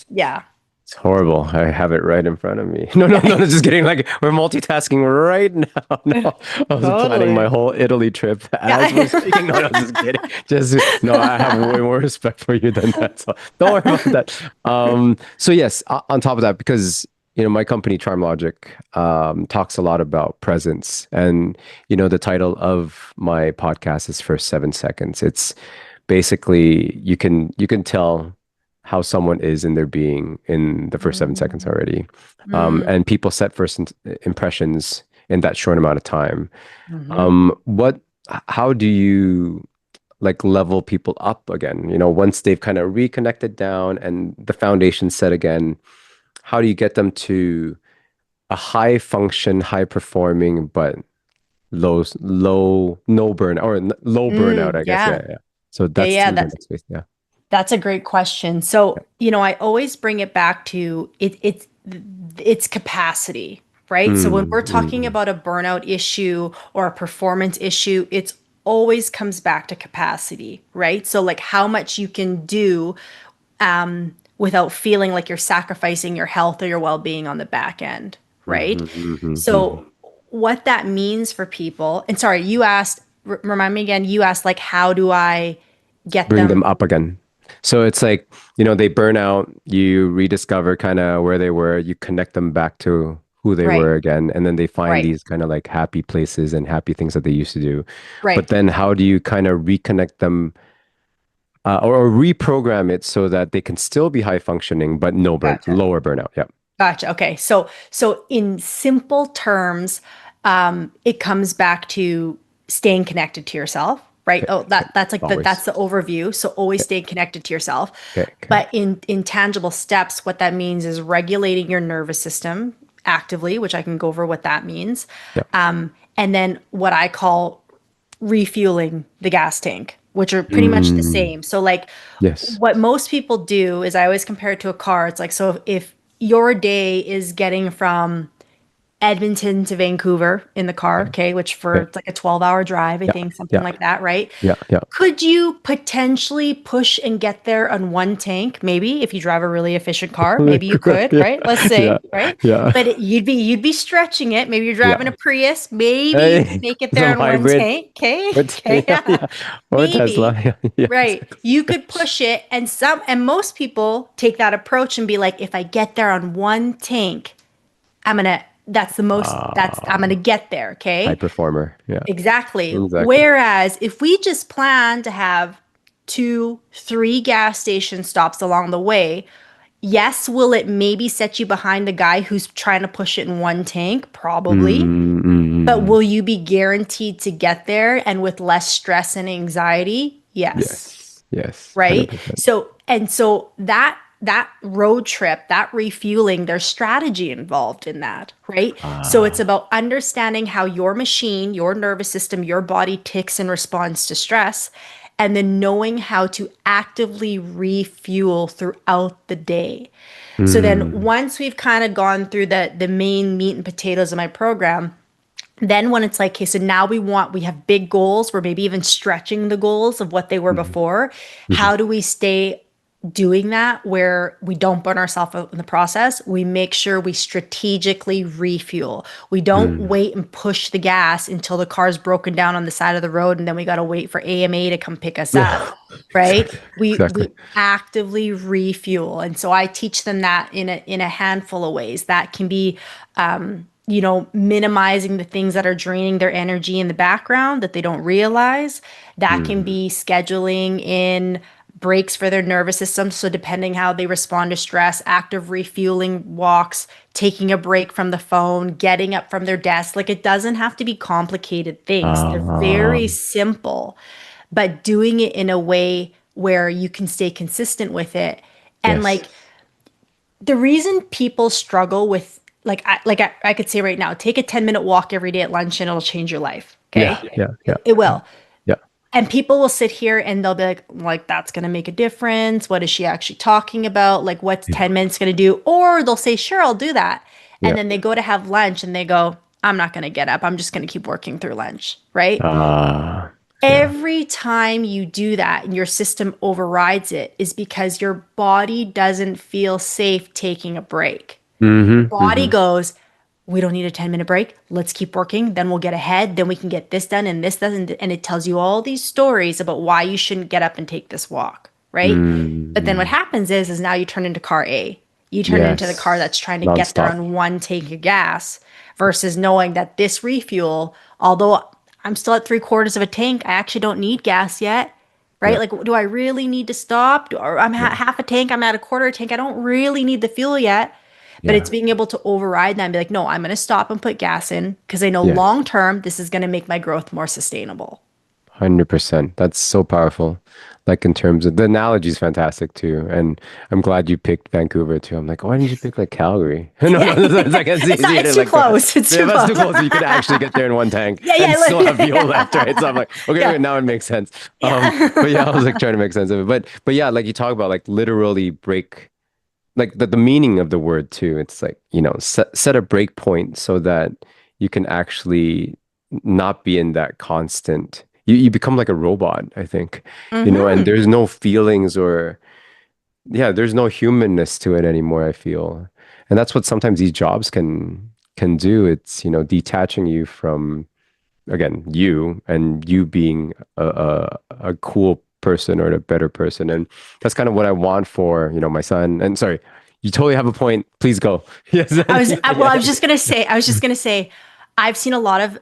yeah. It's horrible. I have it right in front of me. No, no, Yeah. no, no, just kidding. Like we're multitasking right now. No, I was planning my Totally. whole Italy trip as we're Yeah. speaking. No, no, just kidding. Just no, I have way more respect for you than that. So don't worry about that. So yes, on top of that, because my company Charm Logic talks a lot about presence, and the title of my podcast is First 7 Seconds. It's basically you can tell how someone is in their being in the first 7 seconds Mm, already. mm, And people set first impressions in that short amount of time. mhm. What, how do you like level people up again? Once they've kind of reconnected down and the foundation set again, how do you get them to a high function, high performing, but no burnout or low burnout, I guess. Yeah, Yeah. yeah. Yeah. So Yeah, that's yeah. sort of the next phase. Yeah. That's a great question. So, I always bring it back to it's capacity, right? So when we're talking Mm. about a burnout issue or a performance issue, it's always comes back to capacity, right? So like how much you can do without feeling like you're sacrificing your health or your well-being on the back end, right? Mhm, mhm, So mhm. what that means for people, and sorry, you asked, remind me again, you asked like how do I get Bring them them up again. So it's like, they burn out, you rediscover kind of where they were, you connect them back to who they right, were again, and then they find right, these kind of like happy places and happy things that they used to do. But right. then how do you kind of reconnect them or reprogram it so that they can still be high functioning, but Gotcha. lower burnout? Yeah. Gotcha. Okay. So in simple terms, it comes back to staying connected to yourself, right? Okay. Oh, Okay. that's like that's Always. the overview. So always Okay. stay connected to yourself. Okay. Okay. But in tangible steps, what that means is regulating your nervous system actively, which I can go over what that means. Yeah. And then what I call refueling the gas tank, which are pretty much the Mm, same. So like yes. what most people do is I always compare it to a car. It's like, so if your day is getting from Edmonton to Vancouver in the car, Okay. okay, which for Okay. it's like a 12-hour drive, I Yeah. think, something Yeah. like that, right? Yeah. Yeah. Could you potentially push and get there on one tank? Maybe if you drive a really efficient car, maybe you could, Yeah. right? Let's Yeah. say, right? Yeah. But you'd be stretching it. Maybe you're driving a Yeah. Prius. Maybe you could Hey, make it there some on one hybrid. tank. Okay, Or okay, yeah, yeah, yeah. Or Tesla. maybe. Yeah. Yeah. Right. Exactly. You could push it and most people take that approach and be like, if I get there on one tank, I'm gonna Ah, get there, high okay? performer. Yeah. Exactly. Exactly. Whereas if we just plan to have two, three gas station stops along the way, yes, will it maybe set you behind the guy who's trying to push it in one tank? Probably. Mm, mm, But mm. will you be guaranteed to get there and with less stress and anxiety? Yes, Yes. Yes. right? 100%. So that road trip, that refueling, there's strategy involved in that, right? So it's Ah. about understanding how your machine, your nervous system, your body ticks in response to stress, and then knowing how to actively refuel throughout the day. So then Mm, once we've kind of gone through the main meat and potatoes of my program, then when it's like, okay, so now we have big goals, we're maybe even stretching the goals of what they were mhm, before. mhm, How do we stay doing that where we don't burn ourselves out in the process? We make sure we strategically refuel. We don't mm. wait and push the gas until the car's broken down on the side of the road and then we got to wait for AMA to come pick us up. Yeah. Right? Exactly. We Exactly. actively refuel. And so I teach them that in a handful of ways. That can be minimizing the things that are draining their energy in the background that they don't realize. That can Mm, be scheduling in breaks for their nervous system. So, depending how they respond to stress, active refueling walks, taking a break from the phone, getting up from their desk. Like it doesn't have to be complicated things, they're very um, simple, but doing it in a way where you can stay consistent with it. And yes. like the reason people struggle with I could say right now, take a 10-minute walk every day at lunch and it'll change your life. Yeah. Okay. Yeah. Yeah. It Yeah. will. Yeah. And people will sit here and they'll be like, that's going to make a difference. What is she actually talking about? Like, what's Yeah. 10 minutes going to do? Or they'll say, sure, I'll do that. And Yeah. then they go to have lunch and they go, I'm not going to get up. I'm just going to keep working through lunch. Right. Yeah. Every time you do that and your system overrides it is because your body doesn't feel safe taking a break. Your Mm-hmm. body Mm-hmm. goes, we don't need a 10-minute break. Let's keep working. Then we'll get ahead. Then we can get this done and this done. And it tells you all these stories about why you shouldn't get up and take this walk, right? But then what Mm-hmm. happens is now you turn into car A. You turn into the car Yes. that's trying to get there Nonstop. on one tank of gas versus knowing that this refuel, although I'm still at 3/4 of a tank, I actually don't need gas yet, right? Yeah. Like, do I really need to stop? Or I'm Yeah. half a tank, I'm at a quarter tank. I don't really need the fuel yet. But it's Yeah. being able to override that and be like, no, I'm going to stop and put gas in because I know Yes. long term this is going to make my growth more sustainable. 100%. That's so powerful. Like in terms of the analogy is fantastic too. And I'm glad you picked Vancouver too. I'm like, why didn't you pick like Calgary? No, Yeah, no, it's like it's it's not. easier to It's too like go. close. It's Yeah, too that's close. too close. You could actually get there in one tank Yeah, and still have fuel left, yeah, right? So I'm like, okay, yeah, wait, now it makes sense. But yeah, I was yeah. like trying to make sense of it. But yeah, like you talk about like literally break like the meaning of the word too. It's like, set a break point so that you can actually not be in that constant. You become like a robot, I think, and Hmm. there's no feelings or yeah, there's no humanness to it anymore, I feel. And that's what sometimes these jobs can do. It's, detaching you from again, you and you being a cool person or a better person. And that's kind of what I want for, my son. And sorry, you totally have a point. Please go. Yes. Well, Yeah. I was just gonna say, I've seen a lot of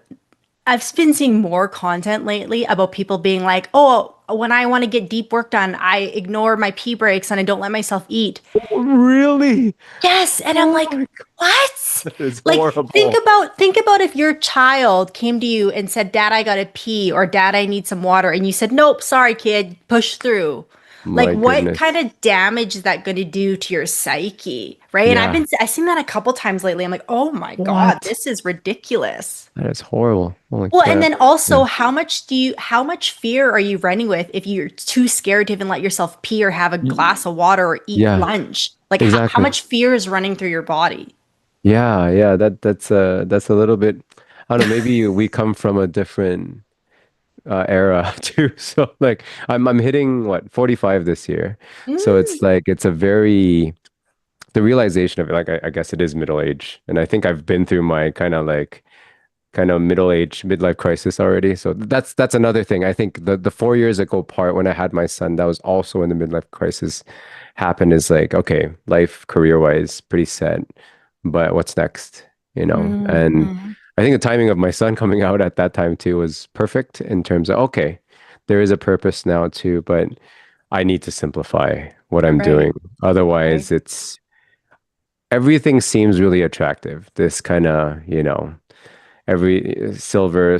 I've been seeing more content lately about people being like, oh, when I want to get deep work done, I ignore my pee breaks and I don't let myself eat. Really? Yes, and I'm Oh like, my what? God, that is Like, horrible. think about if your child came to you and said, "Dad, I gotta pee," or "Dad, I need some water," and you said, "Nope, sorry, kid, push through." Like, My what kind goodness. of damage is that going to do to your psyche, right? And Yeah. I've seen that a couple times lately. I'm like, oh my God, What? this is ridiculous. That is horrible. Holy Well, and crap. then Yeah. also, how much fear are you running with if you're too scared to even let yourself pee or have a Y- glass of water or eat Yeah, lunch? Like, how exactly. much fear is running through your body? Yeah, yeah, that's a little bit, I don't know, maybe we come from a different era too. So like I'm hitting what 45 this year. So Mm, it's like it's a very the realization of it, like I guess it is middle age. And I think I've been through my kind of middle age midlife crisis already. So that's another thing. I think the 4 years ago part when I had my son, that was also when the midlife crisis happened is like, okay, life career wise, pretty set. But what's next? And mhm. I think the timing of my son coming out at that time too was perfect in terms of, okay, there is a purpose now too, but I need to simplify what I'm doing. Right, right. Otherwise, it's everything seems really attractive. This kind of, every silver,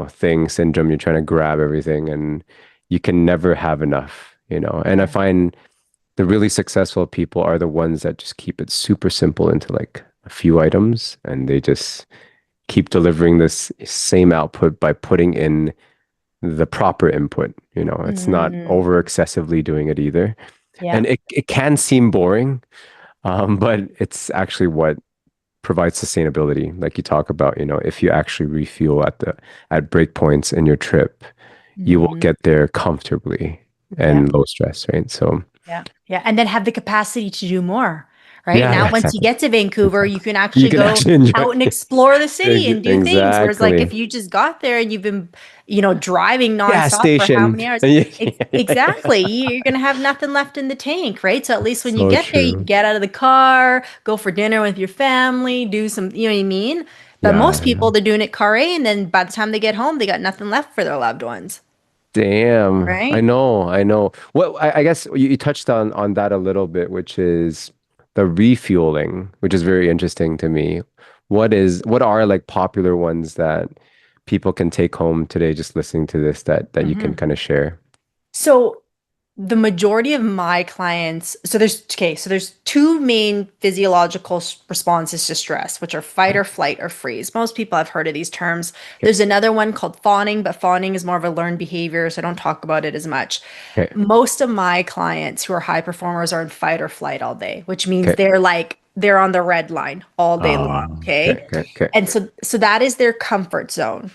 thing syndrome. You're trying to grab everything and you can never have enough. And I Yeah. find the really successful people are the ones that just keep it super simple into like a few items and they just keep delivering this same output by putting in the proper input. It's not Mm, over excessively doing it either. yeah. And it can seem boring, but it's actually what provides sustainability. Like you talk about, if you actually refuel at breakpoints in your trip, you will Mhm. get there comfortably Yeah. and low stress, right? So Yeah. Yeah. And then have the capacity to do more, right? yeah, Now, yeah, once you exactly. get to Vancouver, you Exactly. can You actually can go actually enjoy out and it. explore the city and do things. Whereas, like, if Exactly. you just got there and you've been, driving Gas nonstop for how station. many hours? Yeah, yeah, yeah, yeah. Exactly. You're going to have nothing left in the tank, right? So at least when you So get there, you can true. get out of the car, go for dinner with your family, do some, you know what I mean? But most Yeah, people, yeah. they're doing it car A, and then by the time they get home, they got nothing left for their loved ones, Damn. I right? know, I know. Well, I guess you touched on that a little bit, which is the refueling, which is very interesting to me. What are like popular ones that people can take home today just listening to this that you can Hmm. kind of share? So the majority of my clients, so there's two main physiological responses to stress, which are fight Okay. or flight or freeze. Most people have heard of these terms. Okay. There's another one called fawning, but fawning is more of a learned behavior, so I don't talk about it as much. Okay. Most of my clients who are high performers are in fight or flight all day, which means Okay. they're on the red line all day long, Okay. okay? Okay. Okay. And so that is their comfort zone.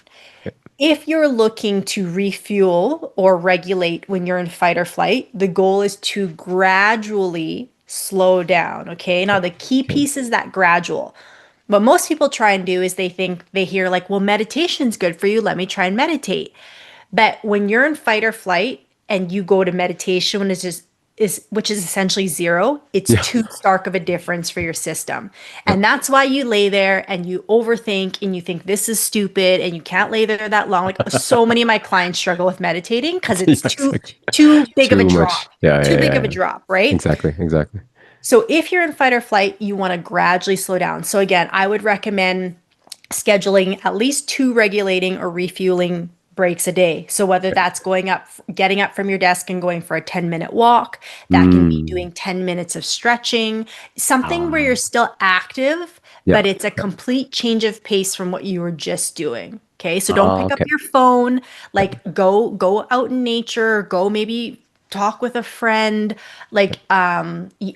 Okay. If you're looking to refuel or regulate when you're in fight or flight, the goal is to gradually slow down. Okay. Now, the key Okay. piece is that gradual. What most people try and do is they hear, like, well, meditation's good for you. Let me try and meditate. But when you're in fight or flight and you go to meditation, when it's just is which is essentially zero, it's Yeah. too stark of a difference for your system. Yep. And that's why you lay there and you overthink and you think this is stupid and you can't lay there that long. Like, so many of my clients struggle with meditating because it's Yes. too big of a Too drop. much. Yeah. Too Yeah. big of a Yeah. drop, right? Exactly. Exactly. So if you're in fight or flight, you want to gradually slow down. So again, I would recommend scheduling at least two regulating or refueling breaks a day. So whether Okay. that's getting up from your desk and going for a 10-minute walk, that can be Mm. doing 10 minutes of stretching, something where you're Ah. still active, Yeah. but it's a complete change of pace from what you were just doing. Okay? So don't pick up Okay. your phone, Yeah. like go out in nature, go maybe talk with a friend, like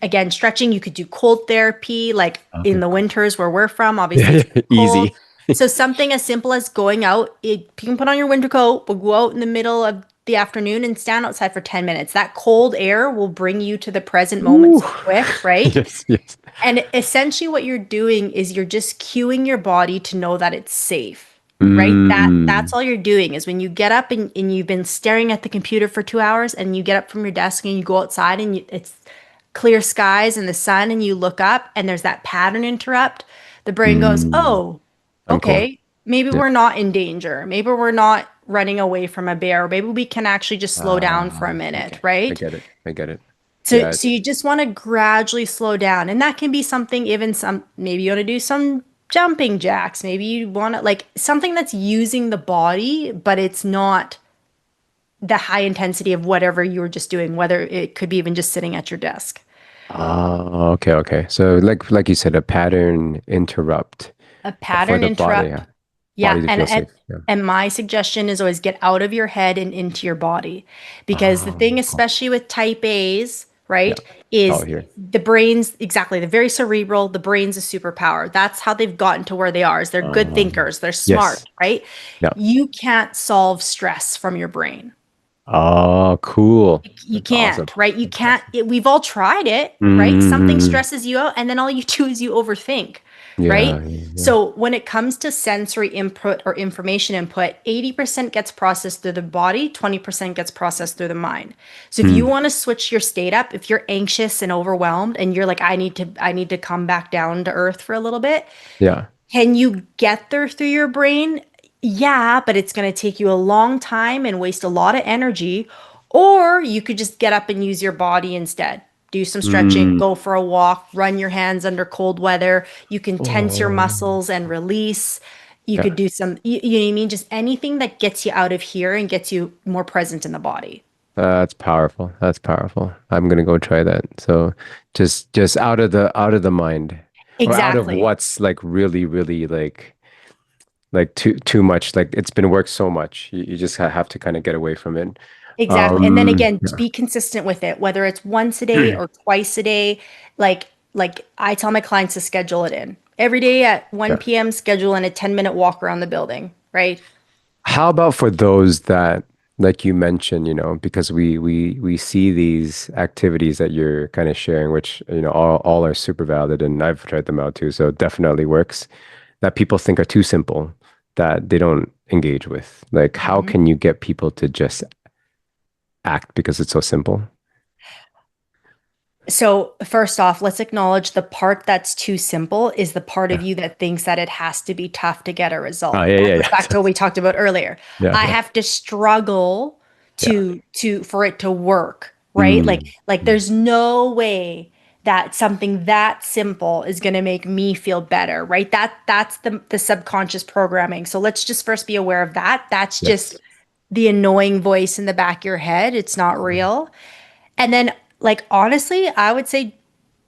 again, stretching. You could do cold therapy, like in Okay. the winters where we're from, Yeah. obviously it's Yeah. cold. Easy. So something as simple as going out, you can put on your winter coat, but go out in the middle of the afternoon and stand outside for 10 minutes. That cold air will bring you to the present moment Ooh. so quick, right? Yes. Yes. And essentially what you're doing is you're just cueing your body to know that it's safe, right? That's Mm. all you're doing is when you get up and you've been staring at the computer for 2 hours and you get up from your desk and you go outside and it's clear skies and the sun and you look up and there's that pattern interrupt, the brain goes, Mm. oh, I'm cool. okay, maybe Yeah. we're not in danger. Maybe we're not running away from a bear. Maybe we can actually just slow down for a minute, Okay. I right? get it. I get it. So, Yeah. so you just want to gradually slow down. And that can be something, even maybe you want to do some jumping jacks. Maybe you want to, like, something that's using the body, but it's not the high intensity of whatever you were just doing, whether it could be even just sitting at your desk. Okay, okay. So like you said, a pattern interrupt A for pattern the body, interrupt. yeah. Yeah, Body to and feel and safe. Yeah. and my suggestion is always get out of your head and into your body. Because the thing, Cool. especially with type A's, Yeah. right, Oh, is here. the brain's exactly the very cerebral, the brain's a superpower. That's how they've gotten to where they are, is they're good thinkers, they're smart, Yes. right? Yeah. You can't solve stress from your brain. Oh, cool. You That's awesome. can't, right? You That's can't. awesome. We've all tried it, right? Something Mm-hmm. stresses you out, and then all you do is you overthink, right? Yeah, yeah, yeah. So when it comes to sensory input or information input, 80% gets processed through the body, 20% gets processed through the mind. So if you Mm. want to switch your state up, if you're anxious and overwhelmed and you're like, I need to come back down to earth for a little bit, Yeah. can you get there through your brain? Yeah, but it's going to take you a long time and waste a lot of energy. Or you could just get up and use your body instead. Do some stretching, Mm. go for a walk, run your hands under cold weather. You can tense your Oh, muscles and release. You yeah. could do you know what I mean? Just anything that gets you out of here and gets you more present in the body. That's powerful. That's powerful. I'm gonna go try that. So just out of the mind or out of Exactly. what's like really, really like too much. Like it's been worked so much. You just have to kind of get away from it. Exactly. And then again, to Yeah. be consistent with it, whether it's once a day or twice a day, like I tell my clients to schedule it in. Every day at Yeah. 1 p.m., schedule in a 10-minute walk around the building, right? How about for those that, like you mentioned, because we see these activities that you're kind of sharing, which, all are super valid and I've tried them out too, so it definitely works, that people think are too simple, that they don't engage with. Like, how Mhm. can you get people to just act because it's so simple? So, first off, let's acknowledge the part that's too simple is the part of Yeah. you that thinks that it has to be tough to get a Oh, result. yeah, That yeah, goes back yeah. to what we talked about earlier. Yeah, I yeah, have to struggle yeah. to for it to work, right? Like Mm, like mm. there's no way that something that simple is going to make me feel better, right? That's the subconscious programming. So let's just first be aware of that. That's just Yes. the annoying voice in the back of your head. It's not Mm. real. And then like honestly, I would say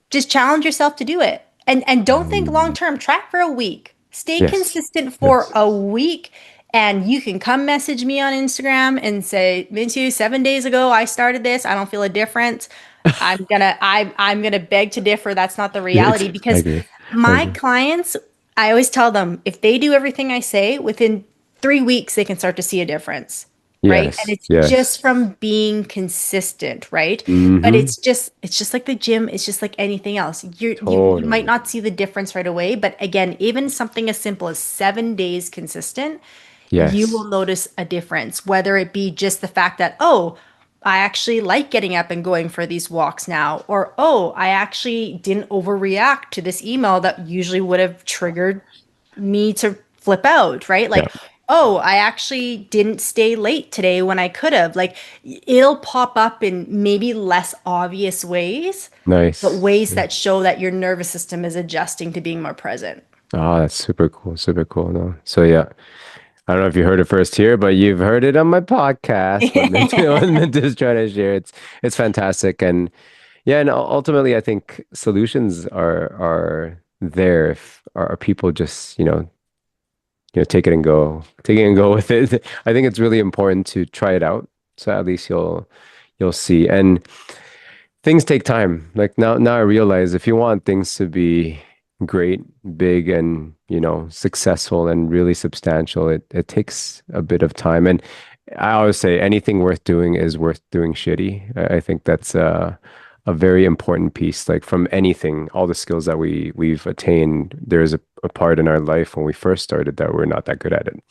just challenge yourself to do it. And don't think long Mm, term, track for a week. Stay yes. consistent for Yes. a week. And you can come message me on Instagram and say, Mintu, 7 days ago I started this. I don't feel a difference. I'm gonna beg to differ. That's not the Yeah, reality I because agree. I my agree. clients, I always tell them if they do everything I say, within 3 weeks they can start to see a difference, right? And Yes. it's Yes. just from being consistent, right? But Mm-hmm. it's just like the gym, it's just like anything else. You might Totally. not see the difference right away, but again, even something as simple as 7 days consistent, you will Yes. notice a difference, whether it be just the fact that, oh, I actually like getting up and going for these walks now, or oh, I actually didn't overreact to this email that usually would have triggered me to flip out, right? Yeah. Like, oh, I actually didn't stay late today when I could have. Like, it'll pop up in maybe less obvious ways, but Nice. ways that show that your nervous system is adjusting to being more present. Oh, that's super cool. Super cool. No. So yeah. I don't know if you heard it first here, but you've heard it on my podcast. What Mintu, what Mintu's trying to share. It's fantastic. And yeah, and ultimately I think solutions are there if are people just, take it and go with it. I think it's really important to try it out. So at least you'll see. And things take time. Like now I realize if you want things to be great, big and, successful and really substantial, it takes a bit of time. And I always say anything worth doing is worth doing shitty. I think that's a very important piece. Like from anything, all the skills that we've attained, there's a part in our life when we first started that we're not that good at it.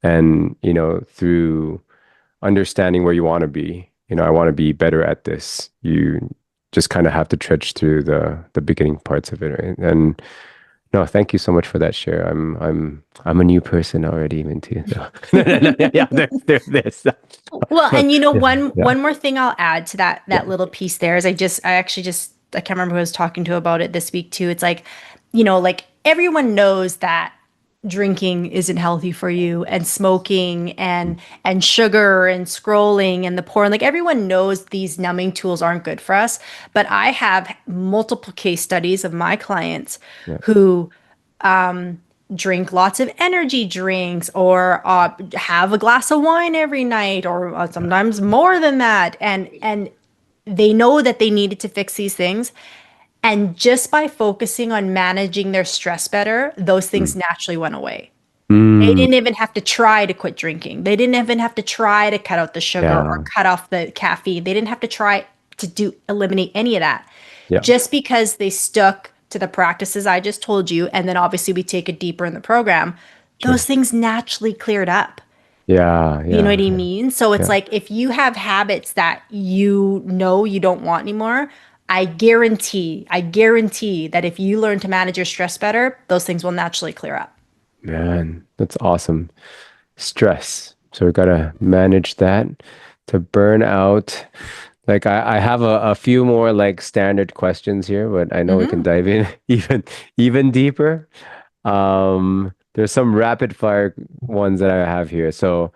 And, through understanding where you want to be. I want to be better at this. You just kind of have to trudge through the beginning parts of it, right? And no, thank you so much for that share. I'm a new person already, Minty. So. Yeah, there's this. Well, and Yeah, yeah, one more thing I'll add to that yeah. little piece there is I actually just I can't remember who I was talking to about it this week too. It's like, like everyone knows that drinking isn't healthy for you and smoking and sugar and scrolling and the porn, like everyone knows these numbing tools aren't good for us. But I have multiple case studies of my clients Yeah. who drink lots of energy drinks or have a glass of wine every night or sometimes more than that, and they know that they needed to fix these things, and just by focusing on managing their stress better, those things Mm. naturally went away. They Mm. didn't even have to try to quit drinking. They didn't even have to try to cut out the sugar or Yeah. cut off the caffeine. They didn't have to try to do eliminate any of that. Yeah. Just because they stuck to the practices I just told you, and then obviously we take it deeper in the program, those Sure. things naturally cleared up. Yeah. You know Yeah. what I mean? So it's Yeah. like if you have habits that you know you don't want anymore, I guarantee that if you learn to manage your stress better, those things will naturally clear up. Man, that's awesome. Stress. So we gotta manage that to burn out. Like I have a few more like standard questions here, but I know we can Hmm. dive in even deeper. There's some rapid fire ones that I have here. So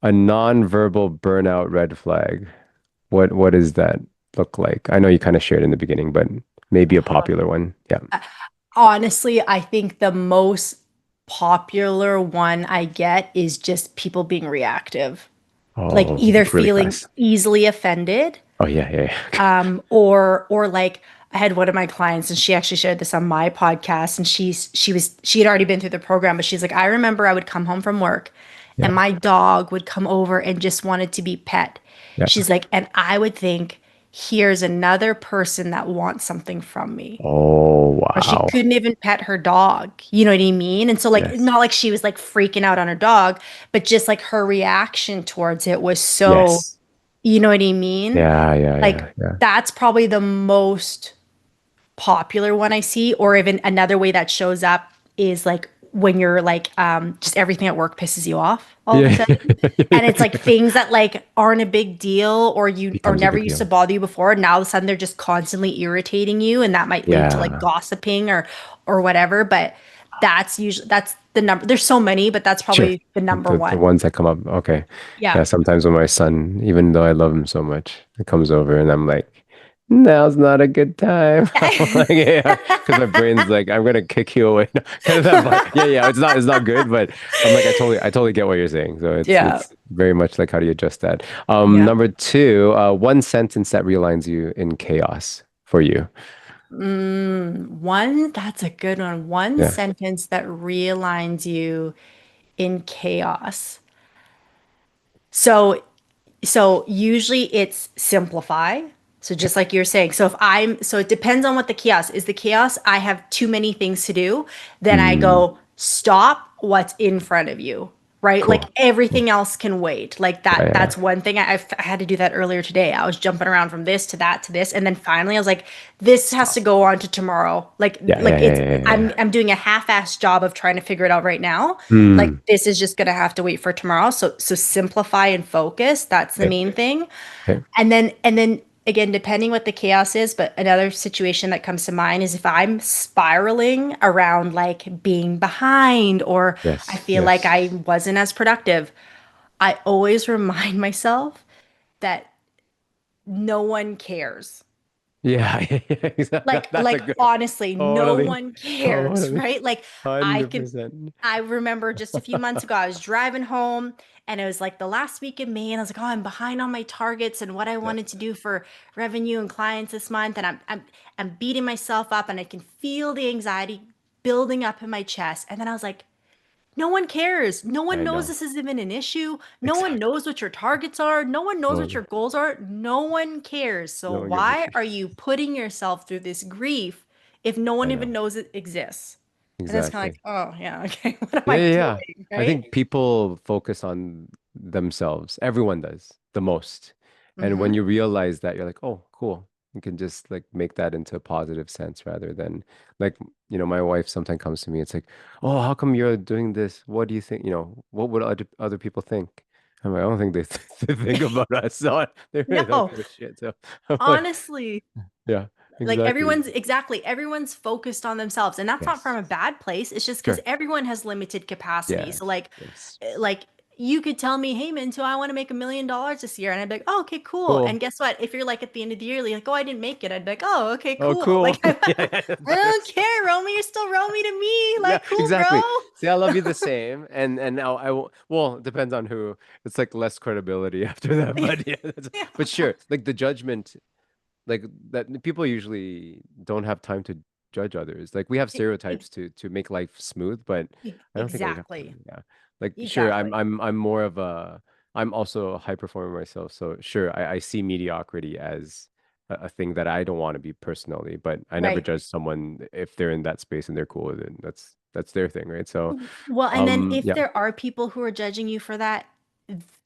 a non-verbal burnout red flag. What does that look like? I know you kind of shared in the beginning, but maybe a popular one. Yeah. Honestly, I think the most popular one I get is just people being reactive, like Oh, either like really feeling fast. easily offended, Oh yeah, yeah, yeah. or like I had one of my clients and she actually shared this on my podcast, and she had already been through the program, but she's like, I remember I would come home from work and Yeah. my dog would come over and just wanted to be pet. Yeah. She's like, and I would think, here's another person that wants something from me. Oh, Or she wow. couldn't even pet her dog. You know what I mean? And so like Yes. not like she was like freaking out on her dog, but just like her reaction towards it was so, Yes. you know what I mean? Yeah, yeah, Like yeah, yeah. that's probably the most popular one I see. Or even another way that shows up is like when you're like just everything at work pisses you off all of a Yeah. sudden. And it's like things that like aren't a big deal or you or Becomes a never big used to deal. bother you before. Now all of a sudden they're just constantly irritating you, and that might lead to like Yeah. gossiping or whatever. But that's the number. There's so many, but that's Sure. probably the number The one. ones that come up. Okay. Yeah. Yeah, sometimes when my son, even though I love him so much, it comes over and I'm like, now's not a good time. I'm like, yeah, because my brain's like, I'm gonna kick you away. No, kind of that vibe. Yeah, yeah, it's not good, but I'm like, I totally get what you're saying. So Yeah. it's very much like how do you adjust that? Yeah. Number two, one sentence that realigns you in chaos for you. That's a good one. One Yeah. sentence that realigns you in chaos. So so usually it's simplify. So Okay. just like you're saying. So it depends on what the chaos is. The chaos, I have too many things to do. Then I Mm, go, stop what's in front of you, right? Like cool. Cool. everything else can wait. Like Yeah, that's yeah. one thing. I had to do that earlier today. I was jumping around from this to that to this. And then finally I was like, this has to Stop. go on to tomorrow. Yeah, yeah, yeah, yeah, yeah. I'm doing a half-assed job of trying to figure it out right now. Like Mm, this is just gonna have to wait for tomorrow. So simplify and focus. That's the okay. main thing. Okay. And then again, depending what the chaos is, but another situation that comes to mind is if I'm spiraling around like being behind or I Yes. feel like Yes. I wasn't as productive, I always remind myself that no one cares. Yeah, yeah, yeah, exactly. That's a Like good honestly, no totally, one cares, totally, right? Like I could 100%. I remember just a few months ago I was driving home and it was like the last week of May and I was like, "Oh, I'm behind on my targets and what I Yeah, wanted to do for revenue and clients this month and I'm beating myself up and I can feel the anxiety building up in my chest." And then I was like, no one cares. No one I knows know. this is even an issue. No one Exactly. knows what your targets are. No one knows what Totally. your goals are. No one cares. So No one gives a why shit. are you putting yourself through this grief if no one I even know. knows it exists? And it's kind of Exactly. like, oh, yeah, okay, what am Yeah, I yeah, yeah. doing? I Right? think people focus on themselves. Everyone does the most. And when Mm-hmm. you realize that, you're like, oh, cool. You can just like make that into a positive sense rather than like, my wife sometimes comes to me. It's like, oh, how come you're doing this? What do you think? What would other people think? I'm like, I don't think they, they think about us. So they really don't No, give a shit. So I'm like, honestly, yeah, like exactly. everyone's focused on themselves. And that's not from Yes. a bad place. It's just because Sure. everyone has limited capacity. So Yes. like Yes. like you could tell me, hey Minto, I want to make $1 million this year. And I'd be like, oh, okay, cool. And Cool. guess what? If you're like at the end of the year, like, oh, I didn't make it, I'd be like, oh, okay, Oh, cool. cool. Like I Yeah, yeah, don't care, Romy, you're still Romy to me. yeah, Like, cool, bro. exactly. See, I love you the same, and now I will. Well, it depends on who. It's like less credibility after that, but yeah, but sure. Like the judgment, like that people usually don't have time to judge others. Like we have stereotypes to make life smooth, but I don't think we have Exactly. time. Yeah. Like sure, I'm Exactly. I'm I'm more of a I'm also a high performer myself. So sure, I see mediocrity as a thing that I don't want to be personally, but I never Right. judge someone if they're in that space and they're cool with it. That's their thing, right? So Well, and then if yeah, there are people who are judging you for that,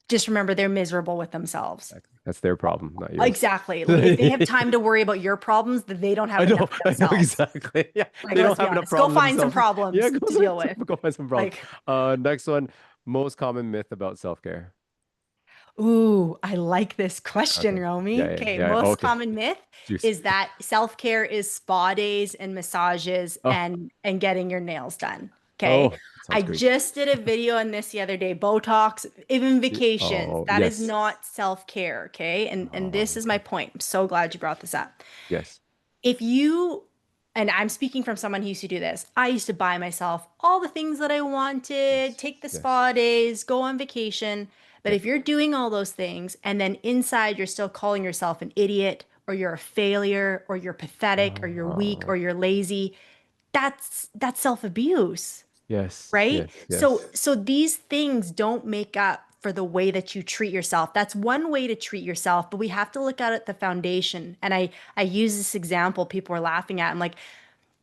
just remember they're miserable with themselves. exactly. That's their problem, not yours. Exactly. If they have time to worry about your problems, then they don't have enough of I know themselves. exactly. Yeah, Like, they let's don't be have enough honest. Go problem find some themselves. Yeah, problems to deal with. go find some problems. Like, Next one, most common myth about self-care. ooh, I like this question, Okay. Yeah, Romy. yeah, Okay, yeah. most Okay. common myth Juicy. is that self-care is spa days and massages Oh, and getting your nails done. Okay. oh, that I sounds great. just did a video on this the other day. Botox, even vacations. Oh, That is yes. not self-care, okay? And this Oh, is my okay. point. I'm so glad you brought this up. Yes. If you and I'm speaking from someone who used to do this. I used to buy myself all the things that I wanted, Yes. take the Yes. spa days, go on vacation. But Yeah. if you're doing all those things and then inside you're still calling yourself an idiot or you're a failure or you're pathetic or you're weak Oh, or you're lazy, that's self-abuse, yes. right? Yes. So Yes. so these things don't make up for the way that you treat yourself. That's one way to treat yourself, but we have to look at it the foundation. And I use this example people are laughing at. I'm like,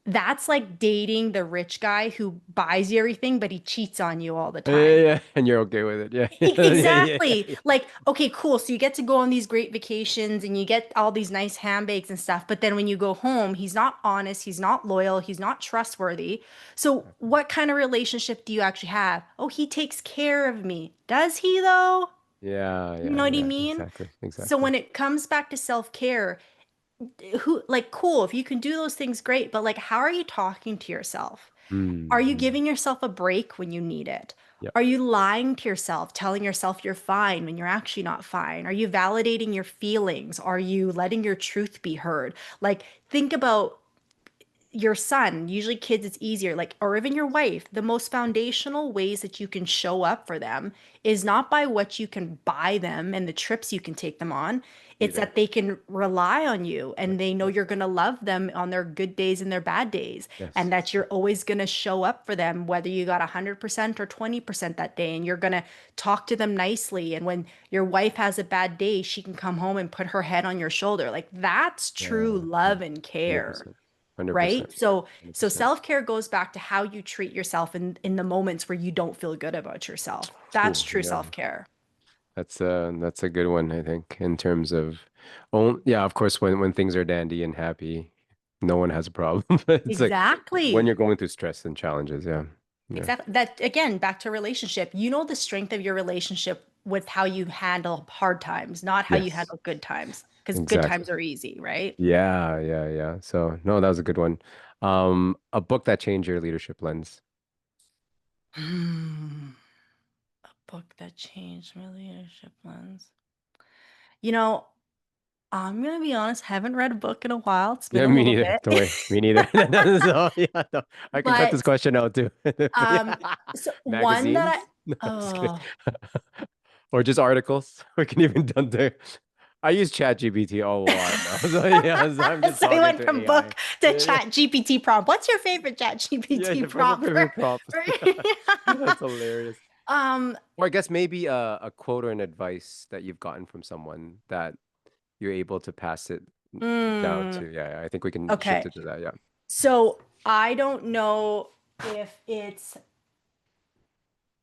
that's like dating the rich guy who buys you everything, but he cheats on you all the Yeah, yeah, time. yeah. And you're okay with it. Yeah. Yeah, yeah, yeah, Exactly. yeah. Like, okay, cool. So you get to go on these great vacations and you get all these nice handbags and stuff. But then when you go home, he's not honest, he's not loyal, he's not trustworthy. So what kind of relationship do you actually have? Oh, he takes care of me. Does he though? Yeah, You yeah, know what I yeah. mean? Exactly. So Exactly. when it comes back to self-care, who, like, cool, if you can do those things, great, but like, how are you talking to yourself? Are you Mm-hmm. giving yourself a break when you need it? Yep. Are you lying to yourself, telling yourself you're fine when you're actually not fine? Are you validating your feelings? Are you letting your truth be heard? Like, think about your son, usually kids, it's easier, like, or even your wife, the most foundational ways that you can show up for them is not by what you can buy them and the trips you can take them on. Be It's there. that they can rely on you Yep. and they know Yep. you're going to love them on their good days and their bad days, and Yes. that you're always going to show up for them, whether you got 100% or 20% that day, and you're going to talk to them nicely. And when your wife has a bad day, she can come home and put her head on your shoulder. Like, that's true Yeah. Yeah. love and care, 100%. 100%. right? So 100%. self-care goes back to how you treat yourself in the moments where you don't feel good about yourself. That's Ooh, true yeah. self-care. That's a good one, I think, in terms of, oh yeah, of course, when things are dandy and happy, no one has a problem. But it's like when you're Exactly. going through stress and challenges, yeah, yeah, Exactly. That, again, back to relationship. You know the strength of your relationship with how you handle hard times, not how you yes, handle good times, because good exactly, times are easy, right? yeah, yeah, yeah. So no, that was a good one. A book that changed your leadership lens. Hmm. A book that changed my leadership lens. You know, I'm gonna be honest, haven't read a book in a while. It's been Yeah, a me little neither. Don't bit. worry, me neither. So yeah, no, I can cut this But question out too. But um, yeah, so one that magazines. No, I I'm just kidding. oh Or just articles. We can even done there. I use ChatGPT a lot now. So yeah, so I'm just so we talking went to from AI. book to Yeah, yeah. Chat GPT prompt. What's your favorite Chat Yeah, GPT yeah. What's your prompt favorite prop? for- That's hilarious. Um, Or I guess maybe a quote or an advice that you've gotten from someone that you're able to pass it down mm, to. Yeah, yeah, I think we can shift okay. it to that. Yeah. So I don't know if it's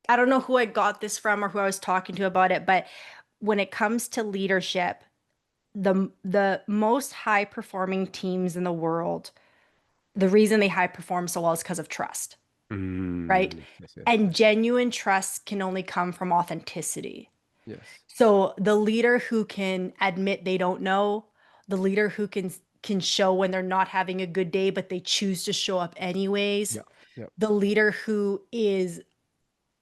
I don't know who I got this from or who I was talking to about it, but when it comes to leadership, the most high performing teams in the world, the reason they high perform so well is because of trust, right? Yes, yes, yes, And yes. genuine trust can only come from authenticity. Yes. So the leader who can admit they don't know, the leader who can show when they're not having a good day, but they choose to show up anyways, Yeah. Yeah. the leader who is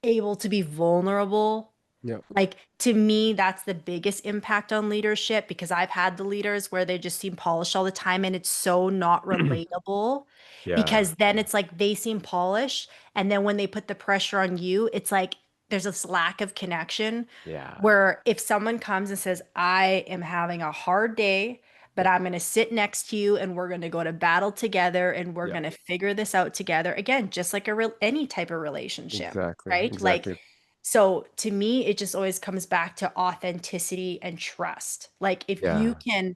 able to be vulnerable. Yeah. Like, to me, that's the biggest impact on leadership, because I've had the leaders where they just seem polished all the time and it's so not relatable, Yeah. because then it's like they seem polished, and then when they put the pressure on you, it's like there's this lack of connection, Yeah. where if someone comes and says, I am having a hard day, but Yeah. I'm going to sit next to you and we're going to go to battle together and we're Yeah. going to figure this out together. Again, just like a real any type of relationship, Exactly. right? Like, Exactly. so to me, it just always comes back to authenticity and trust. Like, if you Yeah. can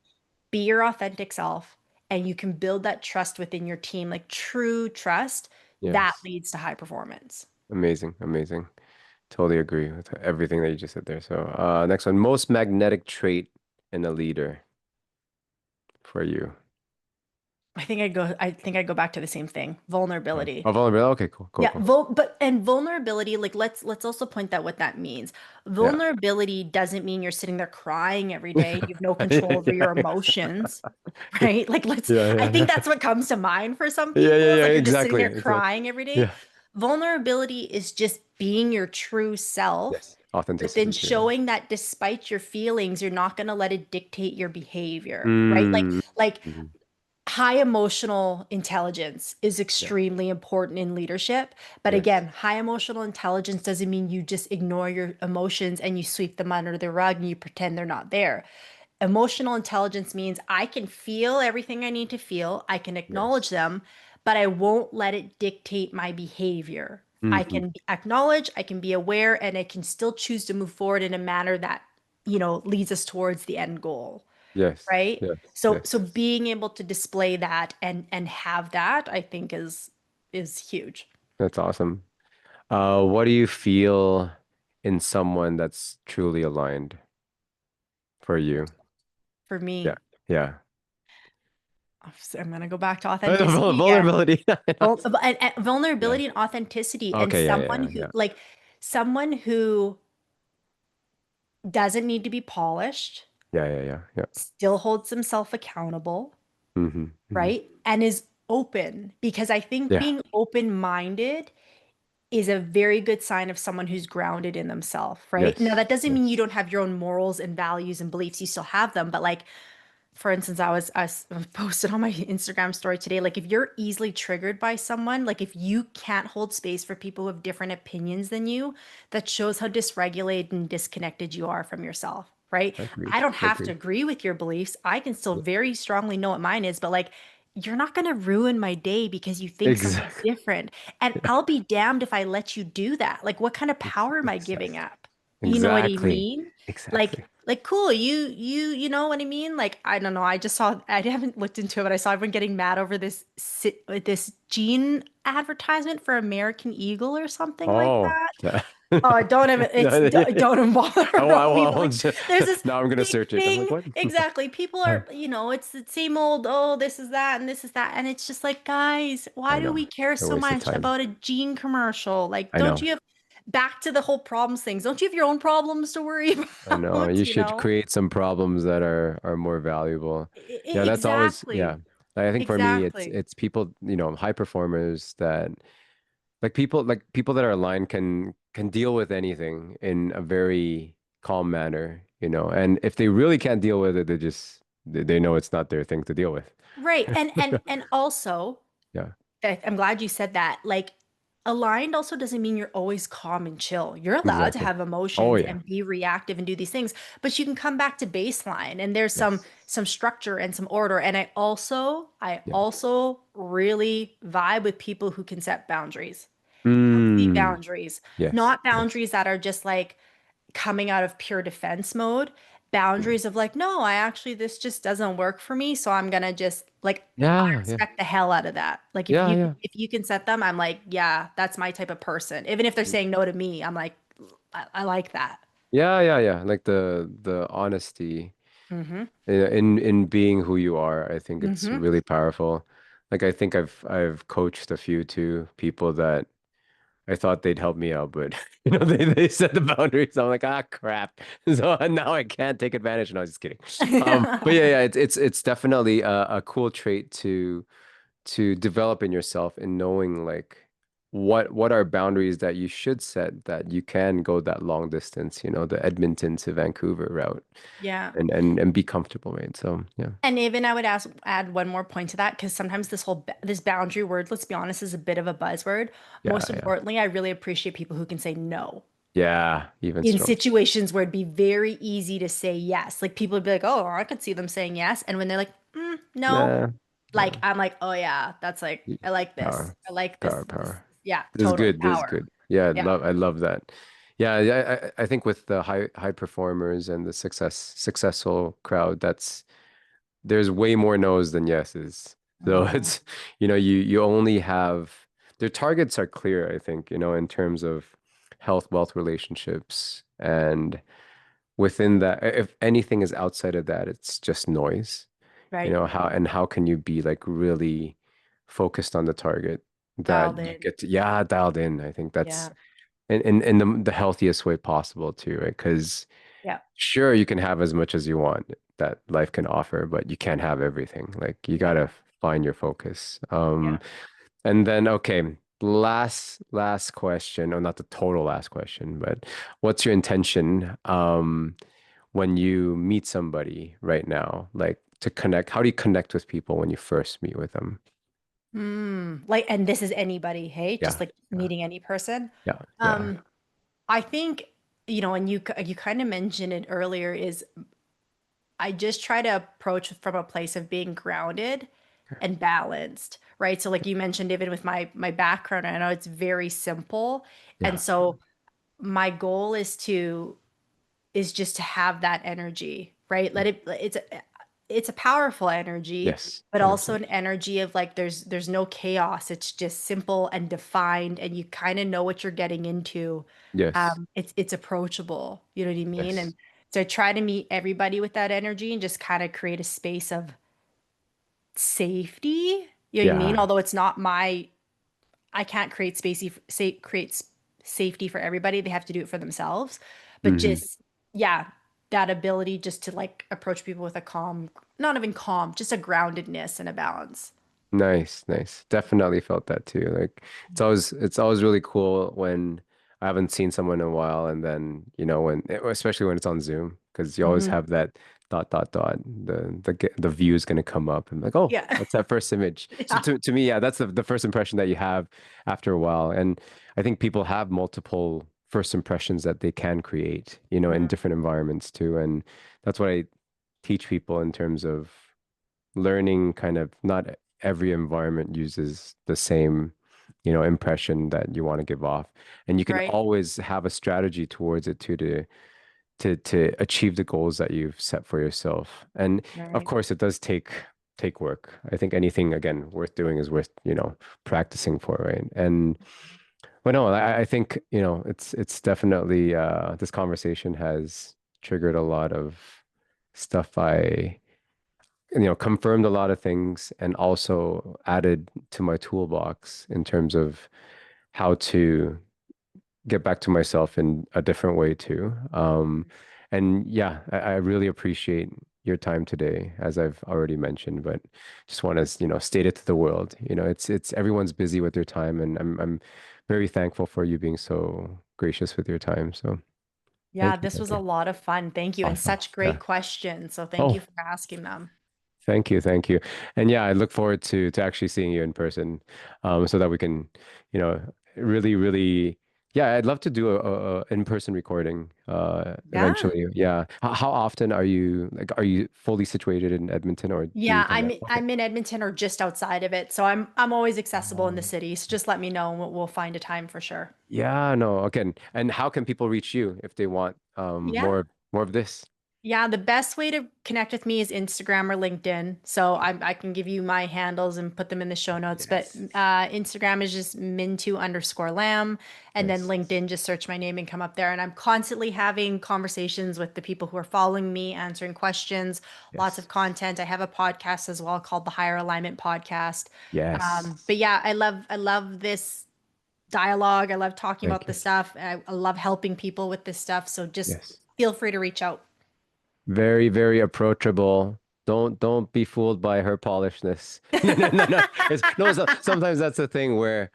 be your authentic self and you can build that trust within your team, like true trust, that Yes. leads to high performance. Amazing. Amazing. Totally agree with everything that you just said there. So, next one, most magnetic trait in a leader for you. I think I go back to the same thing, vulnerability. Oh, vulnerability. Okay, cool, cool, Yeah, cool. but and vulnerability, like, let's also point out what that means. Yeah. Vulnerability doesn't mean you're sitting there crying every day. You have no control Yeah, over yeah, your emotions, right? Like, yeah, I yeah, think yeah. that's what comes to mind for some Yeah, people, yeah, is yeah, like you're just sitting exactly. there It's like, crying every day. yeah. Vulnerability is just being your true self, Yes. but then Authenticity too. showing that despite your feelings, you're not going to let it dictate your behavior, right? Mm. Like Mhm. high emotional intelligence is Yeah. extremely important in leadership. But Yes. again, high emotional intelligence doesn't mean you just ignore your emotions and you sweep them under the rug and you pretend they're not there. Emotional intelligence means I can feel everything I need to feel, I can acknowledge Yes. them, but I won't let it dictate my behavior. I Hmm. can acknowledge, I can be aware, and I can still choose to move forward in a manner that, leads us towards the end goal, Yes. right? Yes. So Yes. being able to display that and have that, I think is huge That's awesome. What do you feel in someone that's truly aligned for you? for Yeah. me. Yeah. I'm going to go back to authenticity again. Vulnerability. And Yeah. vulnerability and authenticity, and Okay. Yeah. Yeah. Yeah. someone who doesn't need to be polished, Yeah, yeah, yeah, yeah. still holds himself accountable, Mm-hmm. Hmm. right? And is open because I think Yeah. being open-minded is a very good sign of someone who's grounded in themselves, right? Now, Yes. that doesn't mean you Yes. don't have your own morals and values and beliefs. You still have them, but like, for instance, I posted on my Instagram story today, like if you're easily triggered by someone, like if you can't hold space for people who have different opinions than you, that shows how dysregulated and disconnected you are from yourself, right? I Agreed. don't have to Agreed. agree with your beliefs. I can still Yeah. very strongly know what mine is, but like you're not going to ruin my day because you think something Exactly. different. And Yeah. I'll be damned if I let you do that. Like what kind of power am I giving Exactly. up? You know what I Exactly. mean? Exactly. Like cool, you know what I mean? Like I don't know, I just saw I haven't looked into it, but I saw everyone getting mad over this jean advertisement for American Eagle or something like Oh, that. yeah. Oh, don't even Yeah, yeah, yeah. don't even bother me. I But like won't. there's this Now I'm gonna big search it. I'm like, thing. what? Exactly. People are, it's the same old, oh, this is that and this is that. And it's just like, guys, why I do know. we care A so waste of much time. about a jean commercial? Like, I don't know. you have back to the whole problems things? Don't you have your own problems to worry I know. about, You you should know? create some problems that are more valuable. Yeah, that's always, yeah. Exactly. Like, I think for me, Exactly. it's people, high performers that like people that are aligned can deal with anything in a very calm manner. And if they really can't deal with it, they know it's not their thing to deal with. Right. And also, Yeah. I'm glad you said that. Like, aligned also doesn't mean you're always calm and chill. You're allowed to Exactly. have Oh emotions yeah. and be reactive and do these things, but you can come back to baseline and there's some Yes. some structure and some order. And I Yeah. also really vibe with people who can set boundaries. Healthy Mm, boundaries, yes. not Yes. boundaries that are just like coming out of pure defense mode, boundaries of like, no, I actually, this just doesn't work for me. So I'm gonna just like, I Yeah, yeah. respect the hell out of that. Like Yeah, yeah. if you can set them, I'm like, yeah, that's my type of person. Even if they're saying no to me, I'm like, I like that. Yeah, yeah, yeah. Like the honesty Mm-hmm. in being who you are, I think it's Mm-hmm. really powerful. Like I think I've coached a few too people that I thought they'd help me out, but they set the boundaries. I'm like, ah, crap. So now I can't take advantage. No, just kidding. But yeah, yeah, it's definitely a cool trait to develop in yourself in knowing like what are boundaries that you should set that you can go that long distance, the Edmonton to Vancouver route Yeah. and be comfortable, right? So yeah. And even I would add one more point to that because sometimes this boundary word, let's be honest, is a bit of a buzzword. Yeah, Most yeah. importantly, I really appreciate people who can say no Yeah, even in stronger. situations where it'd be very easy to say yes. Like people would be like, "Oh, I could see them saying yes," and when they're like, "No," Nah, like no. I'm like, "Oh yeah, that's like I like this. Power, I like this. power, power. Yeah, This is totally good. This is power. good. Yeah, Yeah. I love that. Yeah, yeah, I think with the high performers and the successful crowd, there's way more no's than yeses. So Mhm. you only have their targets are clear, I think, in terms of health, wealth, relationships, and within that, if anything is outside of that, it's just noise. Right. How can you be like really focused on the target that Dialed you in. get to, yeah, dialed in. I think that's Yeah. in the healthiest way possible too, right? Because Yeah. sure, you can have as much as you want that life can offer, but you can't have everything. Like you Yeah. gotta find your focus. Yeah. And then okay, last question, or not the total last question, but what's your intention when you meet somebody right now? Like to connect, how do you connect with people when you first meet with them? Like, and this is anybody, hey, just Yeah, like yeah, meeting any person. yeah, yeah, Um, I think, and you kind of mentioned it earlier, is I just try to approach from a place of being grounded and balanced, right? So like you mentioned, even with my background, I know it's very simple. And yeah. so my goal is just to have that energy, right? It's a powerful energy, Yes, but also 100%. an energy of like there's no chaos. It's just simple and defined, and you kind of know what you're getting into. Yes, It's approachable. You know what I mean? yes, And so I try to meet everybody with that energy and just kind of create a space of safety. You know what I mean? yeah. Although it's not my, I can't create safety for everybody. They have to do it for themselves. But Hmm. just yeah. that ability just to like approach people with a calm, not even calm, just a groundedness and a balance. Nice, nice. Definitely felt that too. Like it's always really cool when I haven't seen someone in a while, and then when especially when it's on Zoom, because you always Hmm. have that dot dot dot, the view is gonna come up and like, oh, Yeah. that's that first image. So Yeah. to me, yeah, that's the first impression that you have after a while. And I think people have multiple first impressions that they can create, in Mhm. different environments too. And that's what I teach people in terms of learning. Kind of not every environment uses the same impression that you want to give off, and you can Right. always have a strategy towards it too, to achieve the goals that you've set for yourself. And of Right. course it does take work. I think anything again worth doing is worth practicing for, right? And but no, I think it's definitely this conversation has triggered a lot of stuff. I confirmed a lot of things and also added to my toolbox in terms of how to get back to myself in a different way too. And yeah, I really appreciate your time today, as I've already mentioned, but just want to, state it to the world. It's everyone's busy with their time, and I'm very thankful for you being so gracious with your time. So Yeah, thank you, this thank was a you. lot of fun. Thank you. And Awesome. such great Yeah. questions. So thank you Oh, for asking them. thank you, thank you. And yeah, I look forward to actually seeing you in person, so that we can, really, really, yeah, I'd love to do a in-person recording, Yeah. eventually. Yeah. How often are you fully situated in Edmonton, or do you Yeah, kind I'm of, okay. I'm in Edmonton or just outside of it. So I'm always accessible in the Um, city. So just let me know and we'll find a time for sure. yeah, no, okay. And how can people reach you if they want Yeah. more of this? Yeah, the best way to connect with me is Instagram or LinkedIn. So I can give you my handles and put them in the show notes. But Yes. Instagram is just Mintu_Lam. And then Yes. LinkedIn, just search my name and come up there. And I'm constantly having conversations with the people who are following me, answering questions, lots of Yes. content. I have a podcast as well called the Higher Alignment Podcast. Yes. But yeah, I love this dialogue. I love talking Thank about you. this stuff. I love helping people with this stuff. So just Yes. feel free to reach out. Very, very approachable. Don't be fooled by her polishness. No, no, no, no. No. Sometimes that's the thing where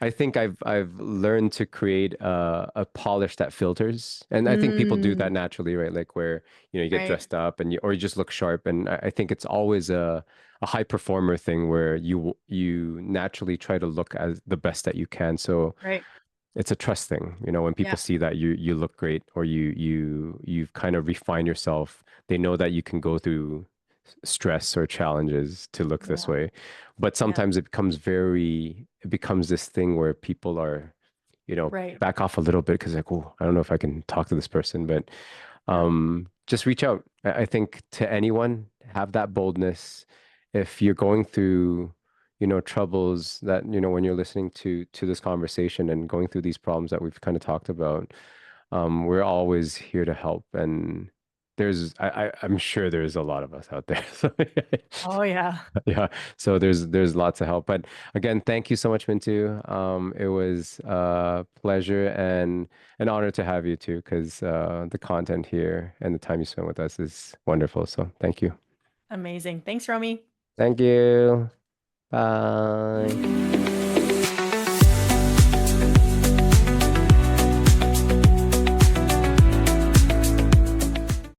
I think I've learned to create a polish that filters, and I think people do that Mm, naturally, right? Like where you get right, dressed up and or you just look sharp, and I think it's always a high performer thing where you naturally try to look as the best that you can. So right. it's a trust thing. When people Yeah, see that you look great, or you've kind of refined yourself, they know that you can go through stress or challenges to look this yeah, way. But yeah, sometimes it becomes this thing where people are, right. back off a little bit because like, oh, I don't know if I can talk to this person. But Yeah. just reach out. I think to anyone, have that boldness. If you're going through, troubles that, when you're listening to this conversation and going through these problems that we've kind of talked about, we're always here to help. And I'm sure there's a lot of us out there. So, Oh, yeah. yeah. So there's lots of help. But again, thank you so much, Mintu. It was a pleasure and an honor to have you too, because the content here and the time you spent with us is wonderful. So thank you. Amazing. Thanks, Romy. Thank you. Bye.